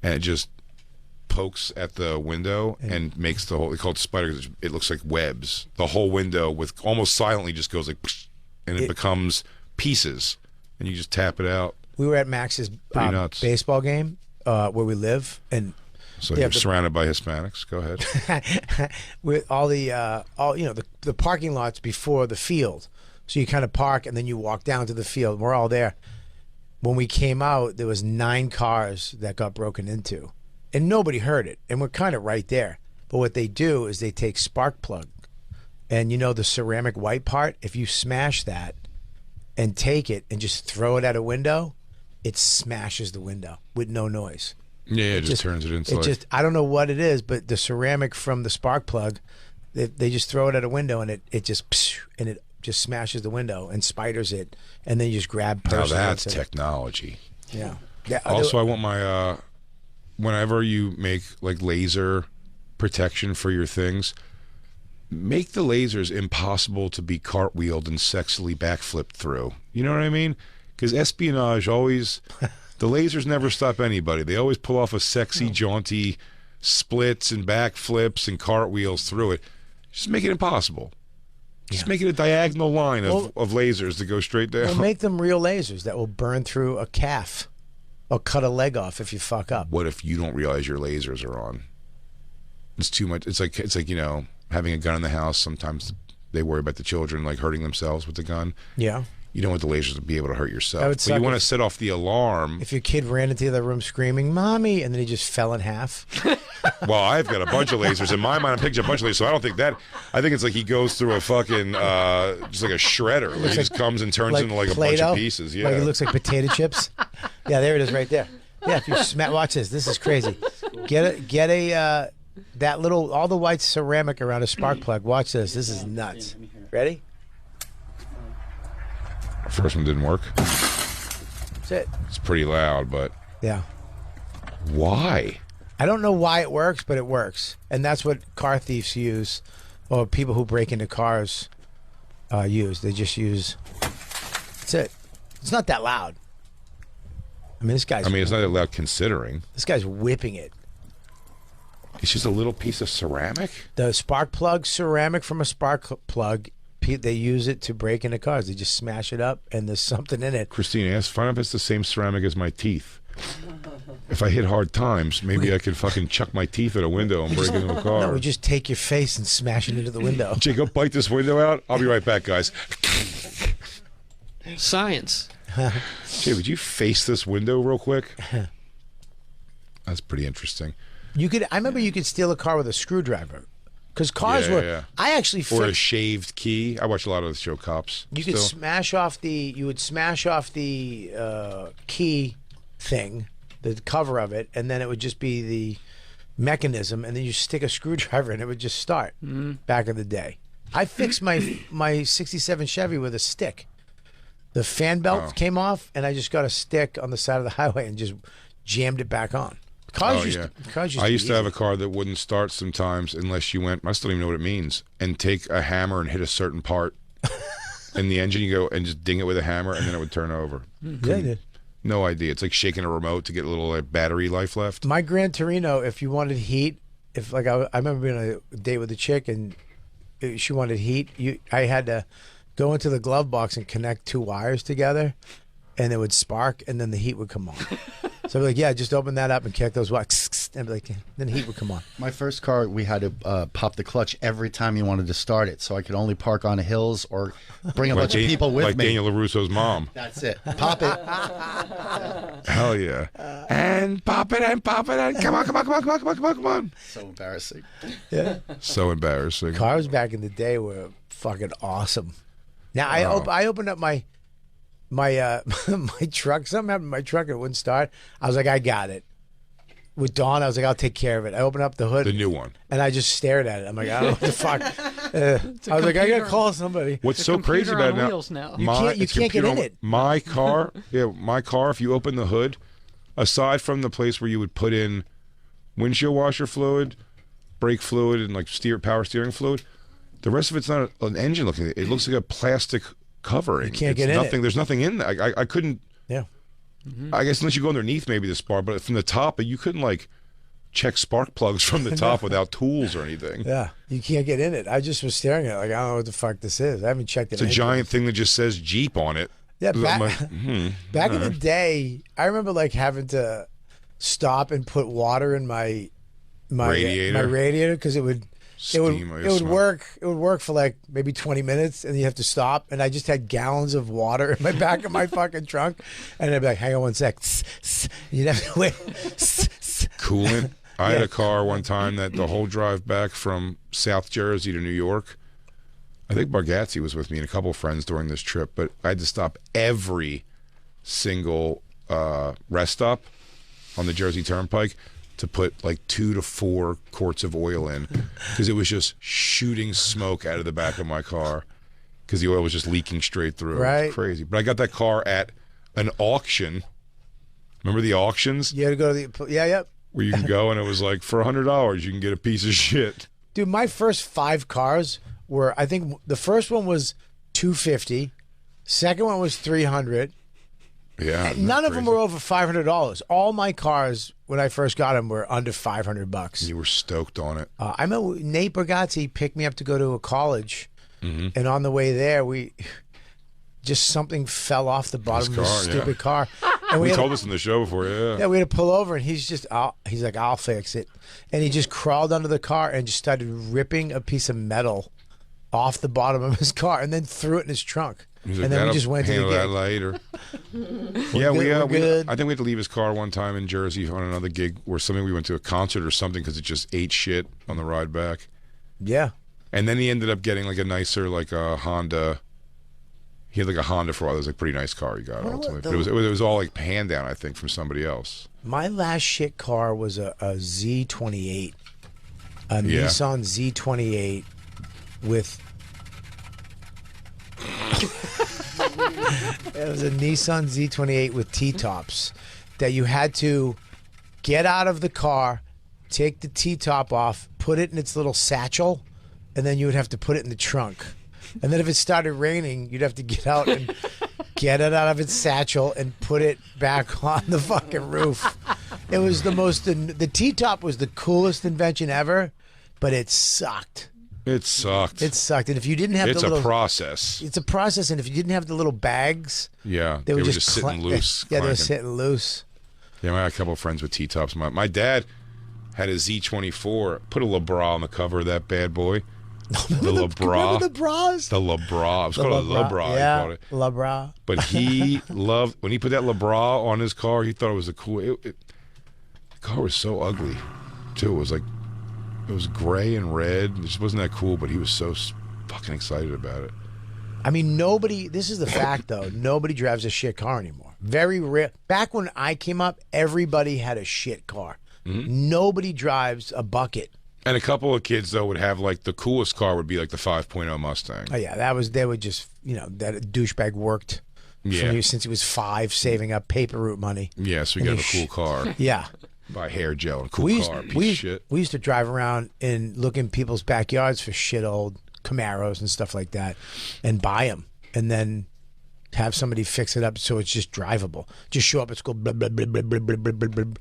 and it just pokes at the window and makes the whole. They call it spider because it looks like webs. The whole window with almost silently just goes like, and it becomes pieces, and you just tap it out. We were at Max's baseball game where we live, and so you're surrounded by Hispanics. Go ahead. With all the parking lots before the field, so you kind of park and then you walk down to the field. We're all there. When we came out, there was 9 cars that got broken into, and nobody heard it, and we're kind of right there. But what they do is they take spark plug, and the ceramic white part. If you smash that and take it and just throw it at a window, it smashes the window with no noise. Yeah, it just turns it inside. I don't know what it is, but the ceramic from the spark plug, they just throw it at a window and it just smashes the window and spiders it, and then you just grab person. Now that's technology. Yeah. Also, I want my whenever you make like laser protection for your things, make the lasers impossible to be cartwheeled and sexily backflipped through. You know what I mean? Because espionage always, the lasers never stop anybody. They always pull off a sexy, jaunty splits and backflips and cartwheels through it. Just make it impossible. Just make it a diagonal line of lasers that go straight down. Well, make them real lasers that will burn through a calf or cut a leg off if you fuck up. What if you don't realize your lasers are on? It's too much. It's like having a gun in the house. Sometimes they worry about the children like hurting themselves with the gun. Yeah. You don't want the lasers to be able to hurt yourself. But you want to set off the alarm. If your kid ran into the other room screaming, "Mommy," and then he just fell in half. Well, I've got a bunch of lasers. In my mind, I'm picturing a bunch of lasers, so I don't think that. I think it's like he goes through a fucking, just like a shredder. He just comes and turns into like a bunch of pieces. Yeah. Like it looks like potato chips. Yeah, there it is right there. Yeah, if you watch this. This is crazy. Get a that little, all the white ceramic around a spark plug. Watch this. This is nuts. Ready? First one didn't work. That's it. It's pretty loud, but yeah. Why? I don't know why it works, but it works, and that's what car thieves use, or people who break into cars use. They just use. That's it. It's not that loud. I mean, it's not that loud considering. This guy's whipping it. It's just a little piece of ceramic. The spark plug ceramic from a spark plug. They use it to break into cars. They just smash it up, and there's something in it. Christine asked, "Find out if it's the same ceramic as my teeth." if I hit hard times, maybe I could fucking chuck my teeth at a window and break into a car. No, we just take your face and smash it into the window. Jay, go bite this window out. I'll be right back, guys. Science. Jay, would you face this window real quick? That's pretty interesting. I remember you could steal a car with a screwdriver. Because cars were. I actually. Or a shaved key. I watch a lot of the show Cops. You could smash off the. You would smash off the key thing, the cover of it, and then it would just be the mechanism, and then you stick a screwdriver and it would just start. Back in the day, I fixed my '67 Chevy with a stick. The fan belt came off, and I just got a stick on the side of the highway and just jammed it back on. Cars I used to have a car that wouldn't start sometimes unless you went, I still don't even know what it means, and take a hammer and hit a certain part in the engine. You go and just ding it with a hammer, and then it would turn over. Yeah, I did. No idea. It's like shaking a remote to get a little battery life left. My Gran Torino, if you wanted heat, I remember being on a date with a chick, and she wanted heat. I had to go into the glove box and connect 2 wires together, and it would spark, and then the heat would come on. So I'd be like, yeah, just open that up and kick those wires. And be like, then heat would come on. My first car, we had to pop the clutch every time you wanted to start it, so I could only park on hills or bring a bunch of people with like me. Daniel LaRusso's mom. That's it. Pop it. Hell yeah. And pop it and pop it and come on. So embarrassing. Yeah. So embarrassing. Cars back in the day were fucking awesome. Now I opened up my my truck. Something happened to my truck. It wouldn't start. I was like, I got it. With Dawn, I was like, I'll take care of it. I opened up the hood. The new one. And I just stared at it. I'm like, I don't know what the fuck. I was like, I gotta call somebody. What's so crazy about it now? You can't get in it. My car, my car, if you open the hood, aside from the place where you would put in windshield washer fluid, brake fluid, and like power steering fluid, the rest of it's not an engine looking. It looks like a plastic covering. You can't get in it. There's nothing in there. I couldn't. Yeah. I guess unless you go underneath maybe the spark, but from the top, you couldn't like check spark plugs from the top without tools or anything. Yeah, you can't get in it. I just was staring at it like, I don't know what the fuck this is. I haven't checked it. It's a giant thing that just says Jeep on it. Yeah, back in the day, I remember like having to stop and put water in my radiator because it would work. It would work for like maybe 20 minutes, and you have to stop. And I just had gallons of water in my back of my fucking trunk, and I'd be like, "Hang on one sec." You'd have to wait. Coolant. I had a car one time that the whole drive back from South Jersey to New York. I think Bargatze was with me and a couple of friends during this trip, but I had to stop every single rest stop on the Jersey Turnpike to put like 2 to 4 quarts of oil in because it was just shooting smoke out of the back of my car because the oil was just leaking straight through. Right. It was crazy. But I got that car at an auction. Remember the auctions? You had to go to the where you can go and it was like for $100 you can get a piece of shit. Dude, my first 5 cars were, I think the first one was $250, second one was $300. Yeah, none of them were over $500. All my cars when I first got them were under $500. You were stoked on it. I remember Nate Bargatze picked me up to go to a college, and on the way there, something fell off the bottom of this stupid car. And we told us in the show before, yeah, we had to pull over, and he's like, I'll fix it, and he just crawled under the car and just started ripping a piece of metal off the bottom of his car, and then threw it in his trunk. And like, then we just went to the gig. That later. I think we had to leave his car one time in Jersey on another gig or something. We went to a concert or something because it just ate shit on the ride back. Yeah. And then he ended up getting like a nicer, like a Honda. He had like a Honda for a while. It was a pretty nice car he got ultimately. But it was all like hand down, I think, from somebody else. My last shit car was a Z28, Nissan Z28 with. It was a Nissan Z28 with T-tops that you had to get out of the car, take the T-top off, put it in its little satchel, and then you would have to put it in the trunk. And then if it started raining, you'd have to get out and get it out of its satchel and put it back on the fucking roof. It was the T-top was the coolest invention ever, but it sucked. It sucked. It sucked. And if you didn't have it's a process. It's a process, and if you didn't have the little bags, they were just sitting loose. Yeah, they were sitting loose. Yeah, I had a couple of friends with T-tops. My dad had a Z24. Put a LeBra on the cover of that bad boy. The LeBra. Remember the bras? The LeBra. It was called a LeBra. Yeah, he called it. LeBra. But he loved, when he put that LeBra on his car, he thought it was a cool, the car was so ugly, too. It was like, it was gray and red. It just wasn't that cool, but he was so fucking excited about it. I mean, this is the fact, though. Nobody drives a shit car anymore. Very rare. Back when I came up, everybody had a shit car. Mm-hmm. Nobody drives a bucket. And a couple of kids, though, would have, like, the coolest car would be, like, the 5.0 Mustang. Oh, yeah. They would just, that douchebag worked since he was 5, saving up paper route money. Yeah, so we got a cool car. Yeah. Buy hair gel and cool car, piece of shit. We used to drive around and look in people's backyards for shit old Camaros and stuff like that and buy them and then have somebody fix it up so it's just drivable. Just show up at school, blah, blah, blah, blah, blah, blah, blah, blah.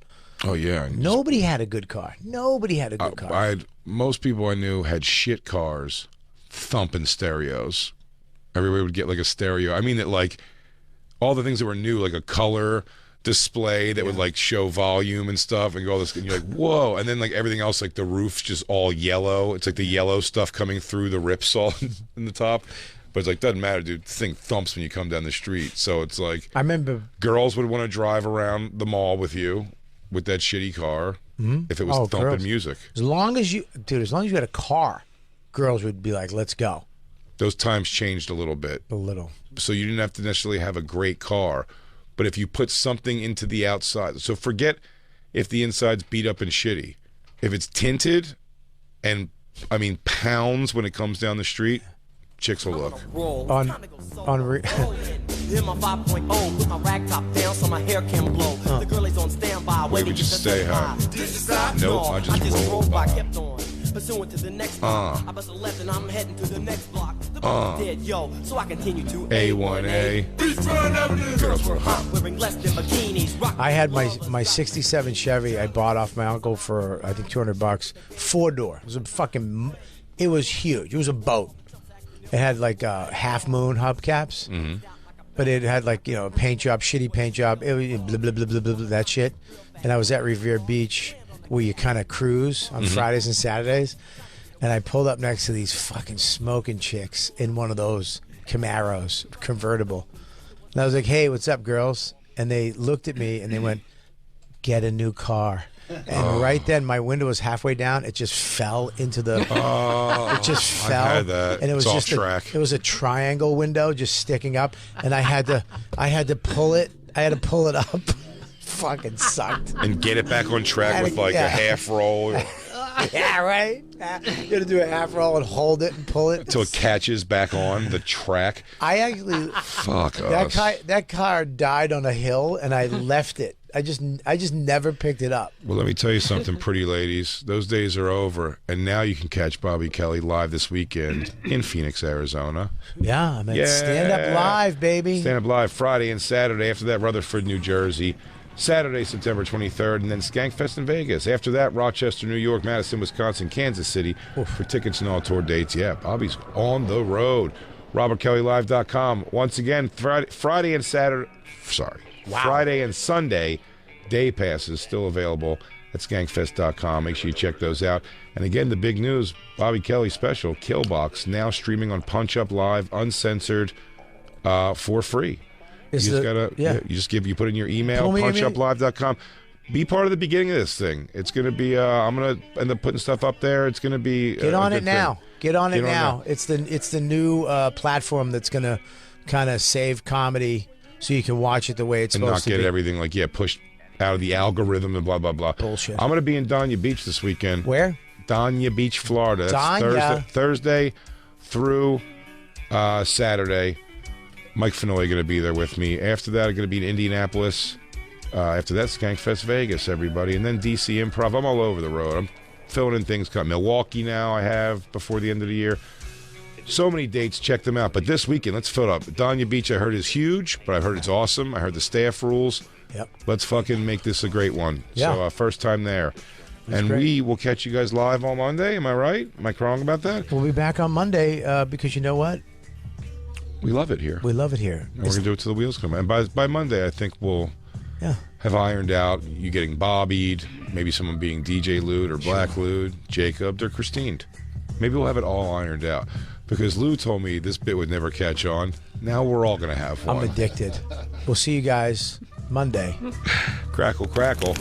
Oh, yeah. Nobody had a good car. Nobody had a good car. Most people I knew had shit cars, thumping stereos. Everybody would get like a stereo. I mean, that like all the things that were new, like a color display that would like show volume and stuff and go all this, and you're like, whoa. And then like everything else, like the roof's just all yellow. It's like the yellow stuff coming through the rips all in the top. But it's like, doesn't matter, dude. The thing thumps when you come down the street. So it's like, I remember girls would want to drive around the mall with you with that shitty car if it was thumping girls. music. As long as you had a car, girls would be like, let's go. Those times changed a little bit. A little. So you didn't have to necessarily have a great car. But if you put something into the outside, so forget if the inside's beat up and shitty. If it's tinted and, I mean, pounds when it comes down the street, chicks will look. Hit my 5.0, put my rag top down so my hair can blow. The girl is on standby. Wait, we just stay high. Nope, I just roll by. Kept on. Pursuing to the next block. I bust a left and I'm heading to the next block. The block is dead, yo, so I continue to A1A. Girls were hot, wearing less than bikinis. I had my 67 Chevy I bought off my uncle for, I think, $200. 4-door. It was it was huge. It was a boat. It had like half moon hubcaps. Mm-hmm. But it had like, a paint job, shitty paint job. It was blah, blah, blah, blah, blah, blah, that shit. And I was at Revere Beach where you kind of cruise on Fridays and Saturdays. And I pulled up next to these fucking smoking chicks in one of those Camaros, convertible. And I was like, hey, what's up, girls? And they looked at me and they went, get a new car. And right then, my window was halfway down. It just fell into the. It just fell. I had that. And it was it's just off track. It was a triangle window just sticking up, and I had to pull it. I had to pull it up. Fucking sucked. And get it back on track with like a half roll. Yeah, right. You got to do a half roll and hold it and pull it Until it catches back on the track. I actually. Fuck us. That car died on a hill, and I left it. I just never picked it up. Well, let me tell you something, pretty ladies. Those days are over, and now you can catch Bobby Kelly live this weekend in Phoenix, Arizona. Yeah, I mean, Stand Up Live, baby. Stand Up Live Friday and Saturday. After that, Rutherford, New Jersey. Saturday, September 23rd, and then Skankfest in Vegas. After that, Rochester, New York, Madison, Wisconsin, Kansas City. For tickets and all tour dates, Bobby's on the road. RobertKellyLive.com. Once again, Friday and Saturday. Sorry. Wow. Friday and Sunday day passes still available at skankfest.com. Make sure you check those out. And again, the big news, Bobby Kelly special, Killbox, now streaming on Punch Up Live, uncensored, for free. You put in your email, punchuplive.com. Be part of the beginning of this thing. It's going to be, I'm going to end up putting stuff up there. It's going to be Get on it now. Get on it now. It's the new platform that's going to kind of save comedy so you can watch it the way it's supposed to be. And not get everything pushed out of the algorithm and blah, blah, blah. Bullshit. I'm going to be in Dania Beach this weekend. Where? Dania Beach, Florida. That's Thursday through Saturday. Mike Fenoy going to be there with me. After that, I'm going to be in Indianapolis. After that, Skankfest Vegas, everybody. And then DC Improv. I'm all over the road. I'm filling in things. Milwaukee now I have before the end of the year. So many dates. Check them out. But this weekend, let's fill it up. Dania Beach, I heard, is huge, but I've heard it's awesome. I heard the staff rules. Yep. Let's fucking make this a great one. Yeah. So first time there. And great. We will catch you guys live on Monday. Am I right? Am I wrong about that? We'll be back on Monday because you know what? We love it here. We love it here. And we're going to do it till the wheels come out. And by Monday, I think we'll have ironed out. You getting bobbied, maybe someone being DJ Lewd or Black Lewd, Jacob, they're Christined. Maybe we'll have it all ironed out. Because Lou told me this bit would never catch on. Now we're all going to have one. I'm addicted. We'll see you guys Monday. Crackle, crackle.